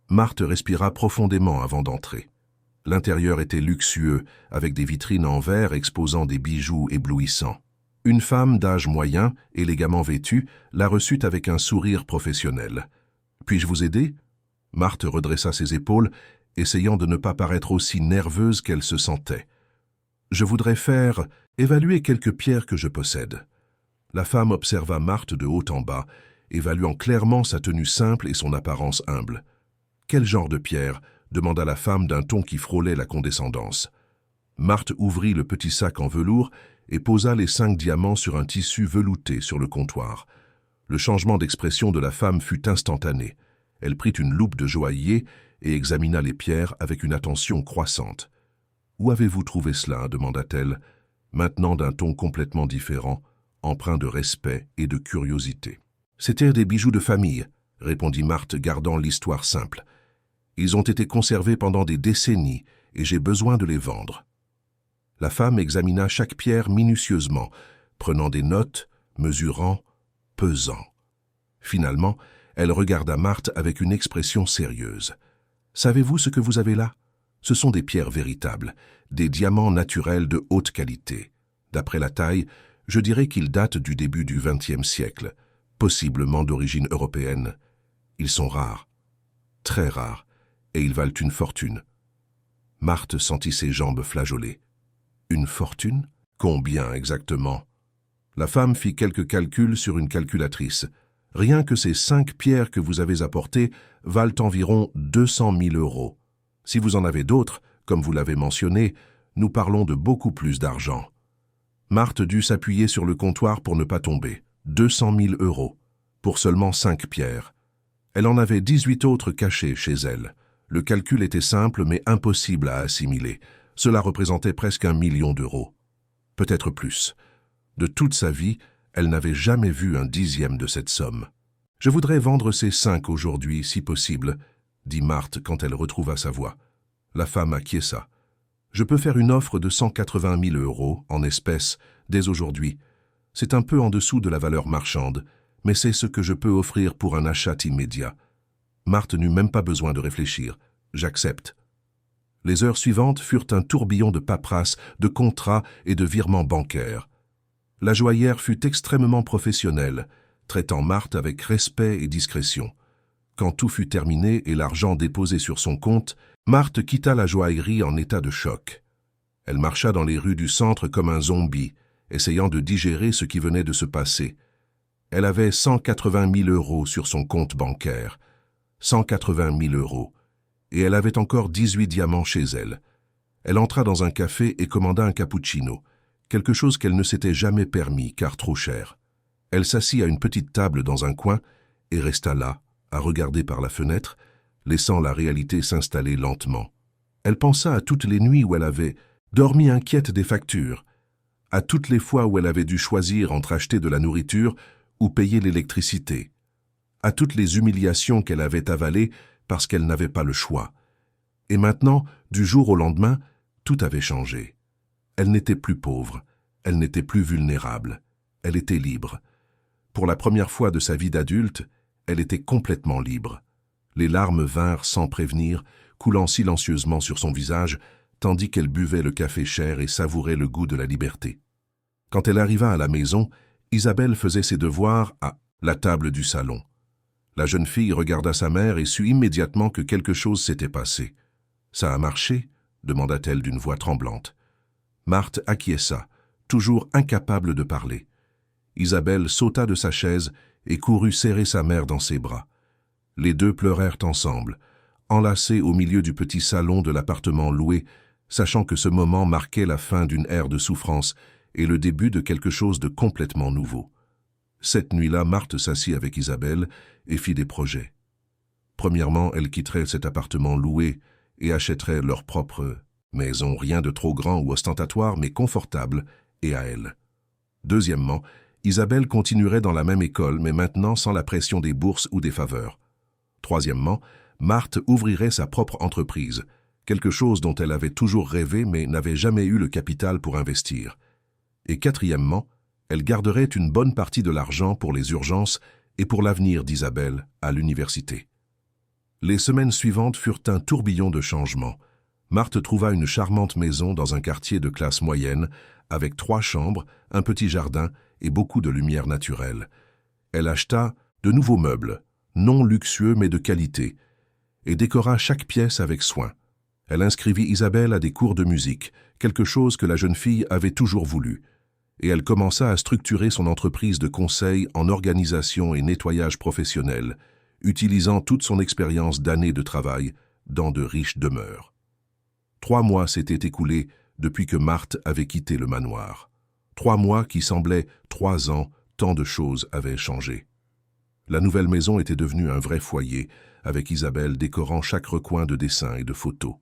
Marthe respira profondément avant d'entrer. L'intérieur était luxueux, avec des vitrines en verre exposant des bijoux éblouissants. Une femme d'âge moyen, élégamment vêtue, la reçut avec un sourire professionnel. « Puis-je vous aider ?» Marthe redressa ses épaules, essayant de ne pas paraître aussi nerveuse qu'elle se sentait. « Je voudrais évaluer quelques pierres que je possède. » La femme observa Marthe de haut en bas, évaluant clairement sa tenue simple et son apparence humble. « Quel genre de pierre ?» demanda la femme d'un ton qui frôlait la condescendance. Marthe ouvrit le petit sac en velours et posa les 5 diamants sur un tissu velouté sur le comptoir. Le changement d'expression de la femme fut instantané. Elle prit une loupe de joaillier et examina les pierres avec une attention croissante. « Où avez-vous trouvé cela ?» demanda-t-elle, maintenant d'un ton complètement différent, empreint de respect et de curiosité. « C'étaient des bijoux de famille, » répondit Marthe, gardant l'histoire simple. « Ils ont été conservés pendant des décennies et j'ai besoin de les vendre. » La femme examina chaque pierre minutieusement, prenant des notes, mesurant, pesant. Finalement, elle regarda Marthe avec une expression sérieuse. « Savez-vous ce que vous avez là? Ce sont des pierres véritables, des diamants naturels de haute qualité. D'après la taille, je dirais qu'ils datent du début du XXe siècle, possiblement d'origine européenne. Ils sont rares, très rares, et ils valent une fortune. » Marthe sentit ses jambes flageoler. « Une fortune? Combien exactement ?» La femme fit quelques calculs sur une calculatrice. « Rien que ces 5 pierres que vous avez apportées valent environ 200 000 €. Si vous en avez d'autres, comme vous l'avez mentionné, nous parlons de beaucoup plus d'argent. » Marthe dut s'appuyer sur le comptoir pour ne pas tomber. 200 000 €, pour seulement 5 pierres. Elle en avait 18 autres cachées chez elle. Le calcul était simple mais impossible à assimiler. Cela représentait presque 1 million d'euros. Peut-être plus. De toute sa vie, elle n'avait jamais vu un dixième de cette somme. « Je voudrais vendre ces 5 aujourd'hui, si possible, » dit Marthe quand elle retrouva sa voix. La femme acquiesça. « Je peux faire une offre de 180 000 € en espèces dès aujourd'hui. C'est un peu en dessous de la valeur marchande, mais c'est ce que je peux offrir pour un achat immédiat. » Marthe n'eut même pas besoin de réfléchir. « J'accepte. » Les heures suivantes furent un tourbillon de paperasses, de contrats et de virements bancaires. La joaillère fut extrêmement professionnelle, traitant Marthe avec respect et discrétion. Quand tout fut terminé et l'argent déposé sur son compte, Marthe quitta la joaillerie en état de choc. Elle marcha dans les rues du centre comme un zombie, essayant de digérer ce qui venait de se passer. Elle avait 180 000 € sur son compte bancaire. 180 000 €. Et elle avait encore 18 diamants chez elle. Elle entra dans un café et commanda un cappuccino, quelque chose qu'elle ne s'était jamais permis car trop cher. Elle s'assit à une petite table dans un coin et resta là, à regarder par la fenêtre, laissant la réalité s'installer lentement. Elle pensa à toutes les nuits où elle avait dormi inquiète des factures, à toutes les fois où elle avait dû choisir entre acheter de la nourriture ou payer l'électricité, à toutes les humiliations qu'elle avait avalées parce qu'elle n'avait pas le choix. Et maintenant, du jour au lendemain, tout avait changé. Elle n'était plus pauvre, elle n'était plus vulnérable, elle était libre. Pour la première fois de sa vie d'adulte, elle était complètement libre. Les larmes vinrent sans prévenir, coulant silencieusement sur son visage, tandis qu'elle buvait le café cher et savourait le goût de la liberté. Quand elle arriva à la maison, Isabelle faisait ses devoirs à la table du salon. La jeune fille regarda sa mère et sut immédiatement que quelque chose s'était passé. « Ça a marché ?» demanda-t-elle d'une voix tremblante. Marthe acquiesça, toujours incapable de parler. Isabelle sauta de sa chaise et courut serrer sa mère dans ses bras. Les deux pleurèrent ensemble, enlacés au milieu du petit salon de l'appartement loué, sachant que ce moment marquait la fin d'une ère de souffrance et le début de quelque chose de complètement nouveau. Cette nuit-là, Marthe s'assit avec Isabelle et fit des projets. Premièrement, elle quitterait cet appartement loué et achèterait leur propre maison, rien de trop grand ou ostentatoire, mais confortable et à elle. Deuxièmement, Isabelle continuerait dans la même école, mais maintenant sans la pression des bourses ou des faveurs. Troisièmement, Marthe ouvrirait sa propre entreprise, quelque chose dont elle avait toujours rêvé mais n'avait jamais eu le capital pour investir. Et quatrièmement, elle garderait une bonne partie de l'argent pour les urgences et pour l'avenir d'Isabelle à l'université. Les semaines suivantes furent un tourbillon de changements. Marthe trouva une charmante maison dans un quartier de classe moyenne, avec 3 chambres, un petit jardin et beaucoup de lumière naturelle. Elle acheta de nouveaux meubles, non luxueux mais de qualité, et décora chaque pièce avec soin. Elle inscrivit Isabelle à des cours de musique, quelque chose que la jeune fille avait toujours voulu, et elle commença à structurer son entreprise de conseil en organisation et nettoyage professionnel, utilisant toute son expérience d'années de travail dans de riches demeures. 3 mois s'étaient écoulés depuis que Marthe avait quitté le manoir. 3 mois qui semblaient 3 ans, tant de choses avaient changé. La nouvelle maison était devenue un vrai foyer, avec Isabelle décorant chaque recoin de dessins et de photos.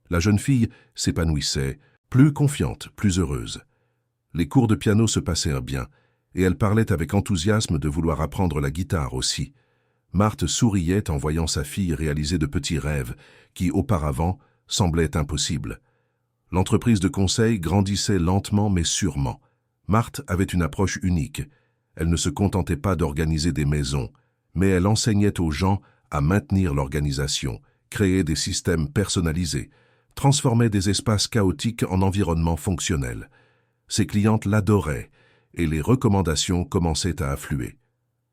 La jeune fille s'épanouissait, plus confiante, plus heureuse. Les cours de piano se passèrent bien, et elle parlait avec enthousiasme de vouloir apprendre la guitare aussi. Marthe souriait en voyant sa fille réaliser de petits rêves qui, auparavant, semblaient impossibles. L'entreprise de conseil grandissait lentement mais sûrement. Marthe avait une approche unique. Elle ne se contentait pas d'organiser des maisons, mais elle enseignait aux gens à maintenir l'organisation, créer des systèmes personnalisés, transformer des espaces chaotiques en environnements fonctionnels. Ses clientes l'adoraient et les recommandations commençaient à affluer.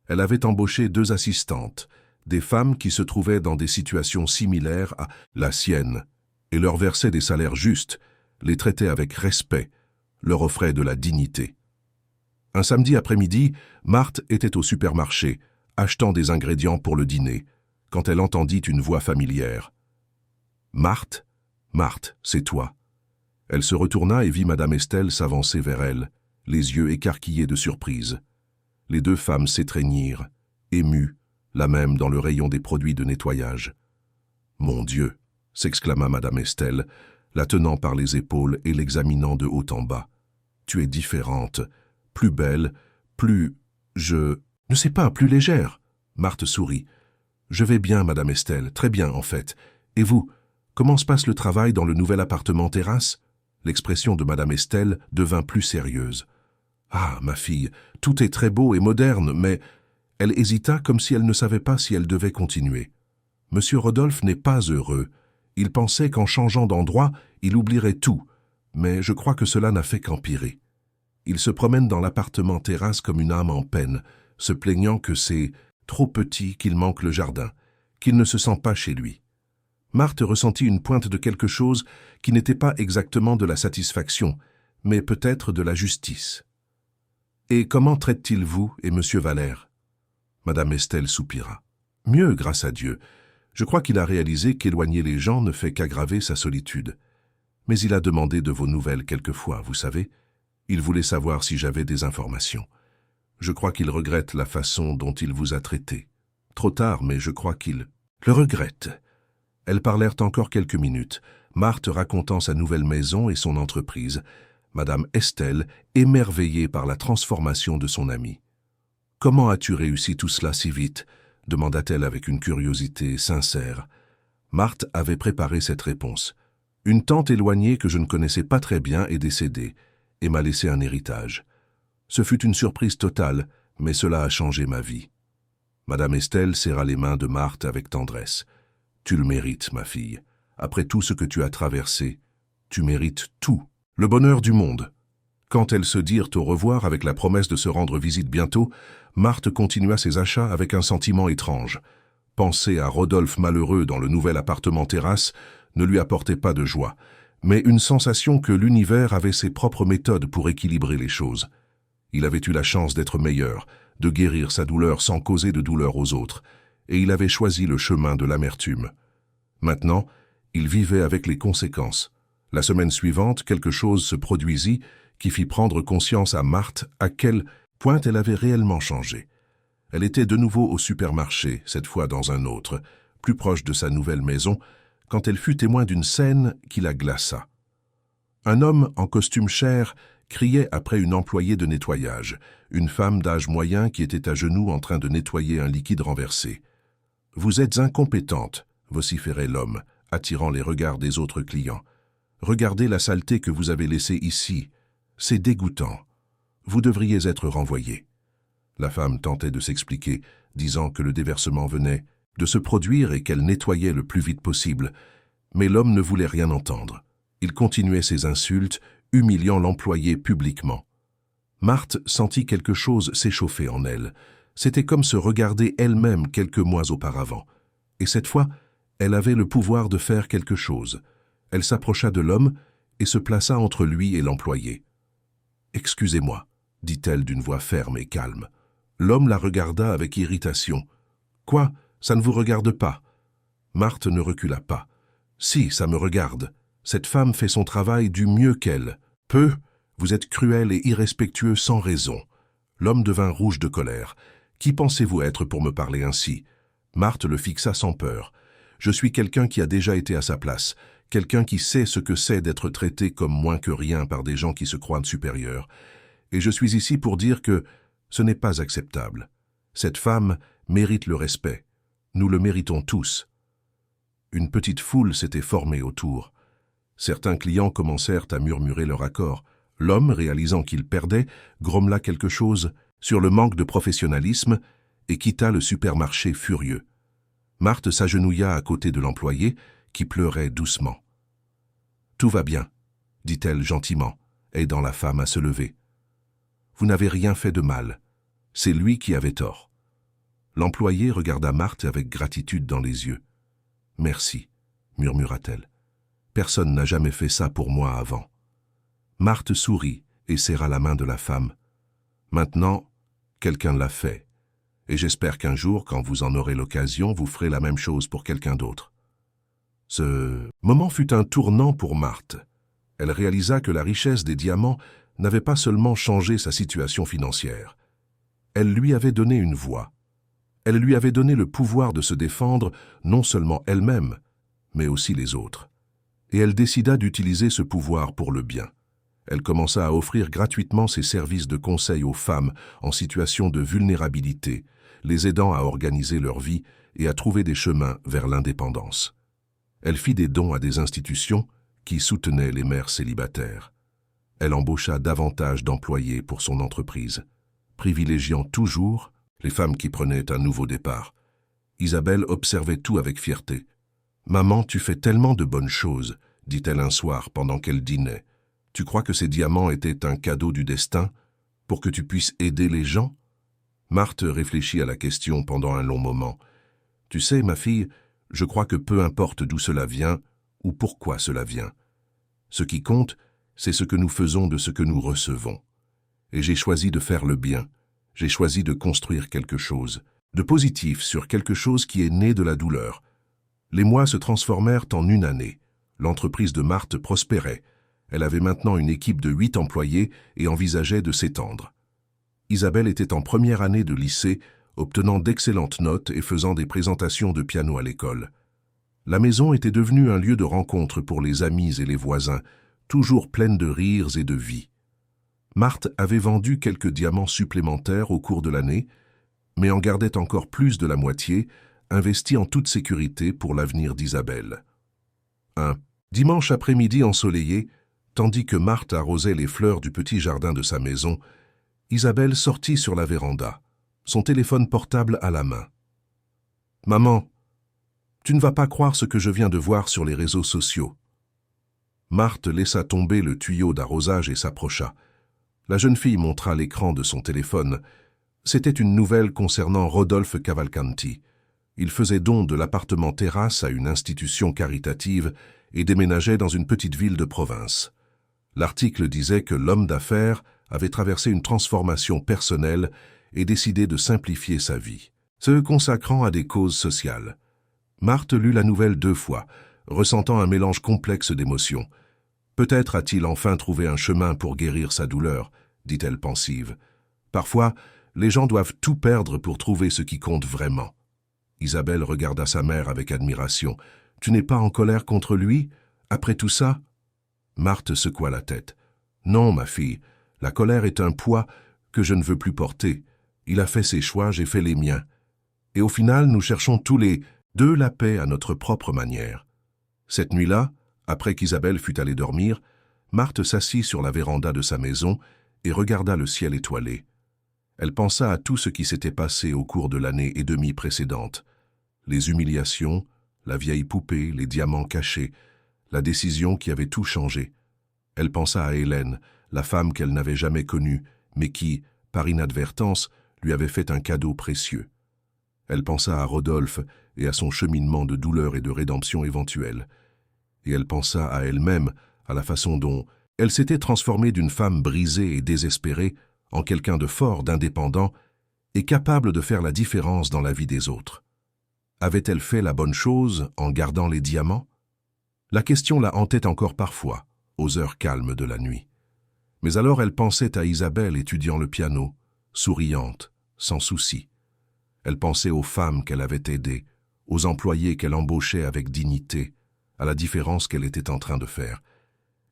Elle avait embauché 2 assistantes, des femmes qui se trouvaient dans des situations similaires à la sienne, et leur versait des salaires justes, les traitait avec respect, leur offrait de la dignité. Un samedi après-midi, Marthe était au supermarché, achetant des ingrédients pour le dîner, quand elle entendit une voix familière. « Marthe, Marthe, c'est toi. » Elle se retourna et vit Madame Estelle s'avancer vers elle, les yeux écarquillés de surprise. Les 2 femmes s'étreignirent, émues, la même dans le rayon des produits de nettoyage. « Mon Dieu !» s'exclama Madame Estelle, la tenant par les épaules et l'examinant de haut en bas. « Tu es différente, plus belle, plus... ne sais pas, plus légère. » Marthe sourit. « Je vais bien, Madame Estelle, très bien en fait. Et vous, comment se passe le travail dans le nouvel appartement terrasse ?» L'expression de Madame Estelle devint plus sérieuse. « Ah, ma fille, tout est très beau et moderne, mais... » Elle hésita comme si elle ne savait pas si elle devait continuer. « Monsieur Rodolphe n'est pas heureux. Il pensait qu'en changeant d'endroit, il oublierait tout, mais je crois que cela n'a fait qu'empirer. Il se promène dans l'appartement terrasse comme une âme en peine, se plaignant que c'est trop petit, qu'il manque le jardin, qu'il ne se sent pas chez lui. » Marthe ressentit une pointe de quelque chose qui n'était pas exactement de la satisfaction, mais peut-être de la justice. « Et comment traite-t-il vous et Monsieur Valère ?» Madame Estelle soupira. « Mieux, grâce à Dieu. Je crois qu'il a réalisé qu'éloigner les gens ne fait qu'aggraver sa solitude. Mais il a demandé de vos nouvelles quelquefois, vous savez. Il voulait savoir si j'avais des informations. Je crois qu'il regrette la façon dont il vous a traité. Trop tard, mais je crois qu'il le regrette. » Elles parlèrent encore quelques minutes, Marthe racontant sa nouvelle maison et son entreprise, Madame Estelle émerveillée par la transformation de son amie. « Comment as-tu réussi tout cela si vite ?» demanda-t-elle avec une curiosité sincère. Marthe avait préparé cette réponse. « Une tante éloignée que je ne connaissais pas très bien est décédée et m'a laissé un héritage. Ce fut une surprise totale, mais cela a changé ma vie. » Madame Estelle serra les mains de Marthe avec tendresse. « Tu le mérites, ma fille. Après tout ce que tu as traversé, Tu mérites tout, le bonheur du monde. » Quand elles se dirent au revoir avec la promesse de se rendre visite bientôt, Marthe continua ses achats avec un sentiment étrange. Penser à Rodolphe malheureux dans le nouvel appartement terrasse ne lui apportait pas de joie, mais une sensation que l'univers avait ses propres méthodes pour équilibrer les choses. Il avait eu la chance d'être meilleur, de guérir sa douleur sans causer de douleur aux autres, et il avait choisi le chemin de l'amertume. Maintenant, il vivait avec les conséquences. La semaine suivante, quelque chose se produisit qui fit prendre conscience à Marthe à quel point elle avait réellement changé. Elle était de nouveau au supermarché, cette fois dans un autre, plus proche de sa nouvelle maison, quand elle fut témoin d'une scène qui la glaça. Un homme en costume cher criait après une employée de nettoyage, une femme d'âge moyen qui était à genoux en train de nettoyer un liquide renversé. « Vous êtes incompétente », vociférait l'homme, attirant les regards des autres clients. « Regardez la saleté que vous avez laissée ici. C'est dégoûtant. Vous devriez être renvoyée. » La femme tentait de s'expliquer, disant que le déversement venait de se produire et qu'elle nettoyait le plus vite possible. Mais l'homme ne voulait rien entendre. Il continuait ses insultes, humiliant l'employé publiquement. Marthe sentit quelque chose s'échauffer en elle. C'était comme se regarder elle-même quelques mois auparavant. Et cette fois, elle avait le pouvoir de faire quelque chose. Elle s'approcha de l'homme et se plaça entre lui et l'employé. « Excusez-moi, » dit-elle d'une voix ferme et calme. L'homme la regarda avec irritation. « Quoi, ça ne vous regarde pas ?» Marthe ne recula pas. « Si, ça me regarde. Cette femme fait son travail du mieux qu'elle. Peu, vous êtes cruel et irrespectueux sans raison. » L'homme devint rouge de colère. « Qui pensez-vous être pour me parler ainsi ?» Marthe le fixa sans peur. « Je suis quelqu'un qui a déjà été à sa place, quelqu'un qui sait ce que c'est d'être traité comme moins que rien par des gens qui se croient supérieurs. Et je suis ici pour dire que ce n'est pas acceptable. Cette femme mérite le respect. Nous le méritons tous. » Une petite foule s'était formée autour. Certains clients commencèrent à murmurer leur accord. L'homme, réalisant qu'il perdait, grommela quelque chose sur le manque de professionnalisme et quitta le supermarché furieux. Marthe s'agenouilla à côté de l'employé, qui pleurait doucement. « Tout va bien, » dit-elle gentiment, aidant la femme à se lever. « Vous n'avez rien fait de mal. C'est lui qui avait tort. » L'employé regarda Marthe avec gratitude dans les yeux. « Merci, » murmura-t-elle. « Personne n'a jamais fait ça pour moi avant. » Marthe sourit et serra la main de la femme. « Maintenant, quelqu'un l'a fait. Et j'espère qu'un jour, quand vous en aurez l'occasion, vous ferez la même chose pour quelqu'un d'autre. » Ce moment fut un tournant pour Marthe. Elle réalisa que la richesse des diamants n'avait pas seulement changé sa situation financière. Elle lui avait donné une voix. Elle lui avait donné le pouvoir de se défendre non seulement elle-même, mais aussi les autres. Et elle décida d'utiliser ce pouvoir pour le bien. Elle commença à offrir gratuitement ses services de conseil aux femmes en situation de vulnérabilité, les aidant à organiser leur vie et à trouver des chemins vers l'indépendance. Elle fit des dons à des institutions qui soutenaient les mères célibataires. Elle embaucha davantage d'employés pour son entreprise, privilégiant toujours les femmes qui prenaient un nouveau départ. Isabelle observait tout avec fierté. « Maman, tu fais tellement de bonnes choses, » dit-elle un soir pendant qu'elle dînait. « Tu crois que ces diamants étaient un cadeau du destin pour que tu puisses aider les gens ?» Marthe réfléchit à la question pendant un long moment. « Tu sais, ma fille, je crois que peu importe d'où cela vient ou pourquoi cela vient. Ce qui compte, c'est ce que nous faisons de ce que nous recevons. Et j'ai choisi de faire le bien. J'ai choisi de construire quelque chose, de positif sur quelque chose qui est né de la douleur. » Les mois se transformèrent en une année. L'entreprise de Marthe prospérait. Elle avait maintenant une équipe de 8 employés et envisageait de s'étendre. Isabelle était en première année de lycée, obtenant d'excellentes notes et faisant des présentations de piano à l'école. La maison était devenue un lieu de rencontre pour les amis et les voisins, toujours pleine de rires et de vie. Marthe avait vendu quelques diamants supplémentaires au cours de l'année, mais en gardait encore plus de la moitié, investi en toute sécurité pour l'avenir d'Isabelle. Un dimanche après-midi ensoleillé, tandis que Marthe arrosait les fleurs du petit jardin de sa maison, Isabelle sortit sur la véranda, son téléphone portable à la main. « Maman, tu ne vas pas croire ce que je viens de voir sur les réseaux sociaux. » Marthe laissa tomber le tuyau d'arrosage et s'approcha. La jeune fille montra l'écran de son téléphone. C'était une nouvelle concernant Rodolphe Cavalcanti. Il faisait don de l'appartement terrasse à une institution caritative et déménageait dans une petite ville de province. L'article disait que l'homme d'affaires avait traversé une transformation personnelle et décidé de simplifier sa vie, se consacrant à des causes sociales. Marthe lut la nouvelle 2 fois, ressentant un mélange complexe d'émotions. Peut-être a-t-il enfin trouvé un chemin pour guérir sa douleur, dit-elle pensive. Parfois, les gens doivent tout perdre pour trouver ce qui compte vraiment. Isabelle regarda sa mère avec admiration. « Tu n'es pas en colère contre lui, après tout ça ?» Marthe secoua la tête. « Non, ma fille, la colère est un poids que je ne veux plus porter. Il a fait ses choix, j'ai fait les miens. Et au final, nous cherchons tous les deux la paix à notre propre manière. » Cette nuit-là, après qu'Isabelle fut allée dormir, Marthe s'assit sur la véranda de sa maison et regarda le ciel étoilé. Elle pensa à tout ce qui s'était passé au cours de l'année et demie précédente. Les humiliations, la vieille poupée, les diamants cachés, la décision qui avait tout changé. Elle pensa à Hélène, la femme qu'elle n'avait jamais connue, mais qui, par inadvertance, lui avait fait un cadeau précieux. Elle pensa à Rodolphe et à son cheminement de douleur et de rédemption éventuelle. Et elle pensa à elle-même, à la façon dont elle s'était transformée d'une femme brisée et désespérée en quelqu'un de fort, d'indépendant et capable de faire la différence dans la vie des autres. Avait-elle fait la bonne chose en gardant les diamants? La question la hantait encore parfois, aux heures calmes de la nuit. Mais alors elle pensait à Isabelle étudiant le piano, souriante, sans souci. Elle pensait aux femmes qu'elle avait aidées, aux employés qu'elle embauchait avec dignité, à la différence qu'elle était en train de faire.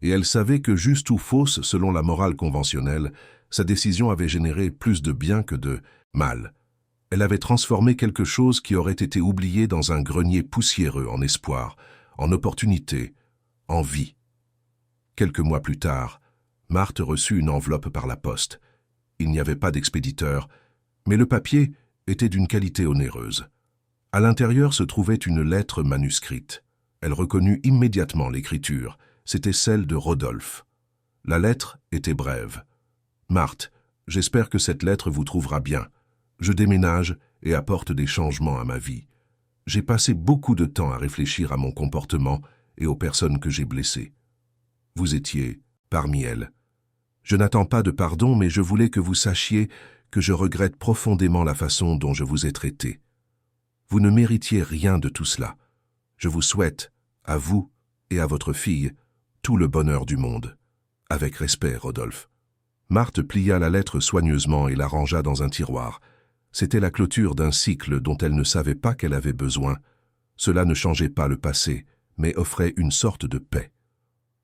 Et elle savait que juste ou fausse, selon la morale conventionnelle, sa décision avait généré plus de bien que de mal. Elle avait transformé quelque chose qui aurait été oublié dans un grenier poussiéreux en espoir, en opportunité, en vie. Quelques mois plus tard, Marthe reçut une enveloppe par la poste. Il n'y avait pas d'expéditeur, mais le papier était d'une qualité onéreuse. À l'intérieur se trouvait une lettre manuscrite. Elle reconnut immédiatement l'écriture. C'était celle de Rodolphe. La lettre était brève. « Marthe, j'espère que cette lettre vous trouvera bien. Je déménage et apporte des changements à ma vie. J'ai passé beaucoup de temps à réfléchir à mon comportement et aux personnes que j'ai blessées. Vous étiez parmi elles. Je n'attends pas de pardon, mais je voulais que vous sachiez que je regrette profondément la façon dont je vous ai traité. Vous ne méritiez rien de tout cela. Je vous souhaite, à vous et à votre fille, tout le bonheur du monde. Avec respect, Rodolphe. » Marthe plia la lettre soigneusement et la rangea dans un tiroir. C'était la clôture d'un cycle dont elle ne savait pas qu'elle avait besoin. Cela ne changeait pas le passé, mais offrait une sorte de paix.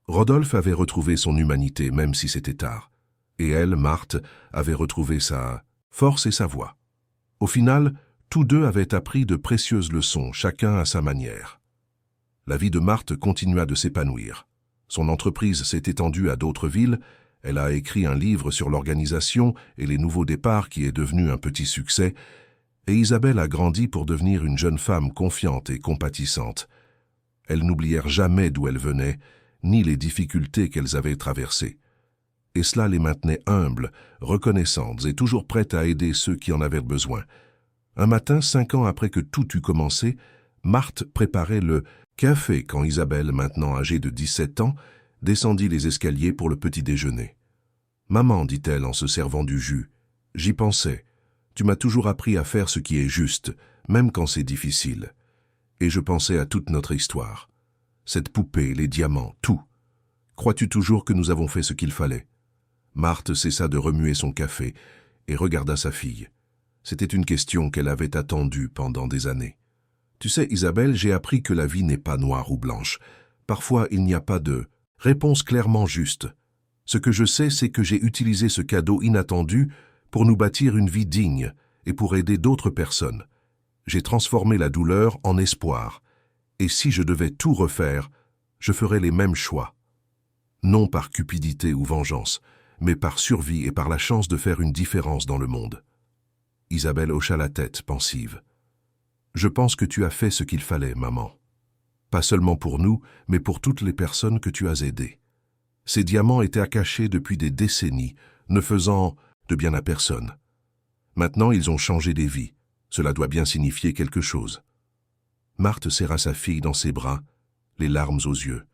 Rodolphe avait retrouvé son humanité, même si c'était tard. Et elle, Marthe, avait retrouvé sa force et sa voix. Au final, tous deux avaient appris de précieuses leçons, chacun à sa manière. La vie de Marthe continua de s'épanouir. Son entreprise s'est étendue à d'autres villes. Elle a écrit un livre sur l'organisation et les nouveaux départs qui est devenu un petit succès, et Isabelle a grandi pour devenir une jeune femme confiante et compatissante. Elles n'oublièrent jamais d'où elles venaient, ni les difficultés qu'elles avaient traversées. Et cela les maintenait humbles, reconnaissantes et toujours prêtes à aider ceux qui en avaient besoin. Un matin, 5 ans après que tout eut commencé, Marthe préparait le café quand Isabelle, maintenant âgée de 17 ans, descendit les escaliers pour le petit déjeuner. « Maman, dit-elle en se servant du jus, j'y pensais. Tu m'as toujours appris à faire ce qui est juste, même quand c'est difficile. Et je pensais à toute notre histoire. Cette poupée, les diamants, tout. Crois-tu toujours que nous avons fait ce qu'il fallait ?» Marthe cessa de remuer son café et regarda sa fille. C'était une question qu'elle avait attendue pendant des années. « Tu sais, Isabelle, j'ai appris que la vie n'est pas noire ou blanche. Parfois, il n'y a pas de réponse clairement juste. Ce que je sais, c'est que j'ai utilisé ce cadeau inattendu pour nous bâtir une vie digne et pour aider d'autres personnes. J'ai transformé la douleur en espoir. Et si je devais tout refaire, je ferais les mêmes choix. Non par cupidité ou vengeance, mais par survie et par la chance de faire une différence dans le monde. » Isabelle hocha la tête, pensive. « Je pense que tu as fait ce qu'il fallait, maman. » pas seulement pour nous, mais pour toutes les personnes que tu as aidées. Ces diamants étaient cachés depuis des décennies, ne faisant de bien à personne. Maintenant, ils ont changé des vies. Cela doit bien signifier quelque chose. Marthe serra sa fille dans ses bras, les larmes aux yeux.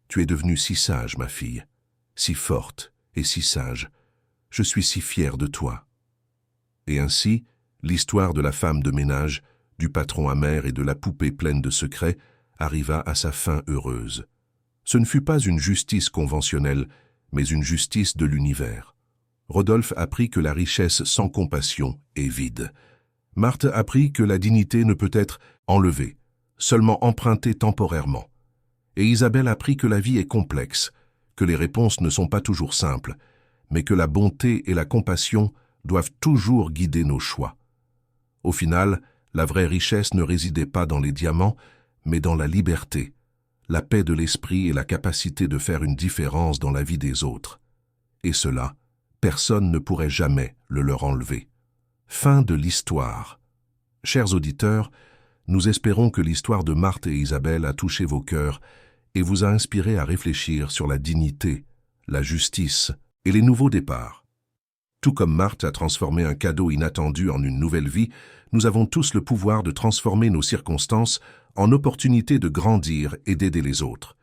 Tu es devenue si sage, ma fille, si forte et si sage. Je suis si fière de toi. Et ainsi, l'histoire de la femme de ménage, du patron amer et de la poupée pleine de secrets arriva à sa fin heureuse. Ce ne fut pas une justice conventionnelle, mais une justice de l'univers. Rodolphe apprit que la richesse sans compassion est vide. Marthe apprit que la dignité ne peut être enlevée, seulement empruntée temporairement. Et Isabelle apprit que la vie est complexe, que les réponses ne sont pas toujours simples, mais que la bonté et la compassion doivent toujours guider nos choix. Au final, la vraie richesse ne résidait pas dans les diamants, mais dans la liberté, la paix de l'esprit et la capacité de faire une différence dans la vie des autres. Et cela, personne ne pourrait jamais le leur enlever. Fin de l'histoire. Chers auditeurs, nous espérons que l'histoire de Marthe et Isabelle a touché vos cœurs et vous a inspiré à réfléchir sur la dignité, la justice et les nouveaux départs. Tout comme Marthe a transformé un cadeau inattendu en une nouvelle vie, nous avons tous le pouvoir de transformer nos circonstances en opportunités de grandir et d'aider les autres.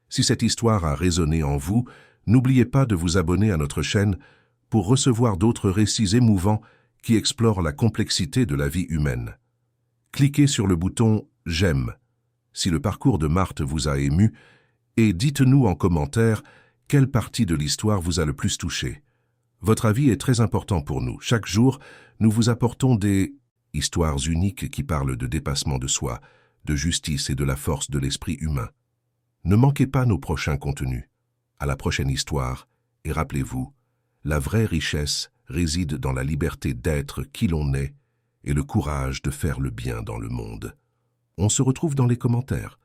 Si cette histoire a résonné en vous, n'oubliez pas de vous abonner à notre chaîne pour recevoir d'autres récits émouvants qui explorent la complexité de la vie humaine. Cliquez sur le bouton « J'aime » si le parcours de Marthe vous a ému et dites-nous en commentaire quelle partie de l'histoire vous a le plus touché. Votre avis est très important pour nous. Chaque jour, nous vous apportons des histoires uniques qui parlent de dépassement de soi, de justice et de la force de l'esprit humain. Ne manquez pas nos prochains contenus. À la prochaine histoire, et rappelez-vous, la vraie richesse réside dans la liberté d'être qui l'on est et le courage de faire le bien dans le monde. On se retrouve dans les commentaires.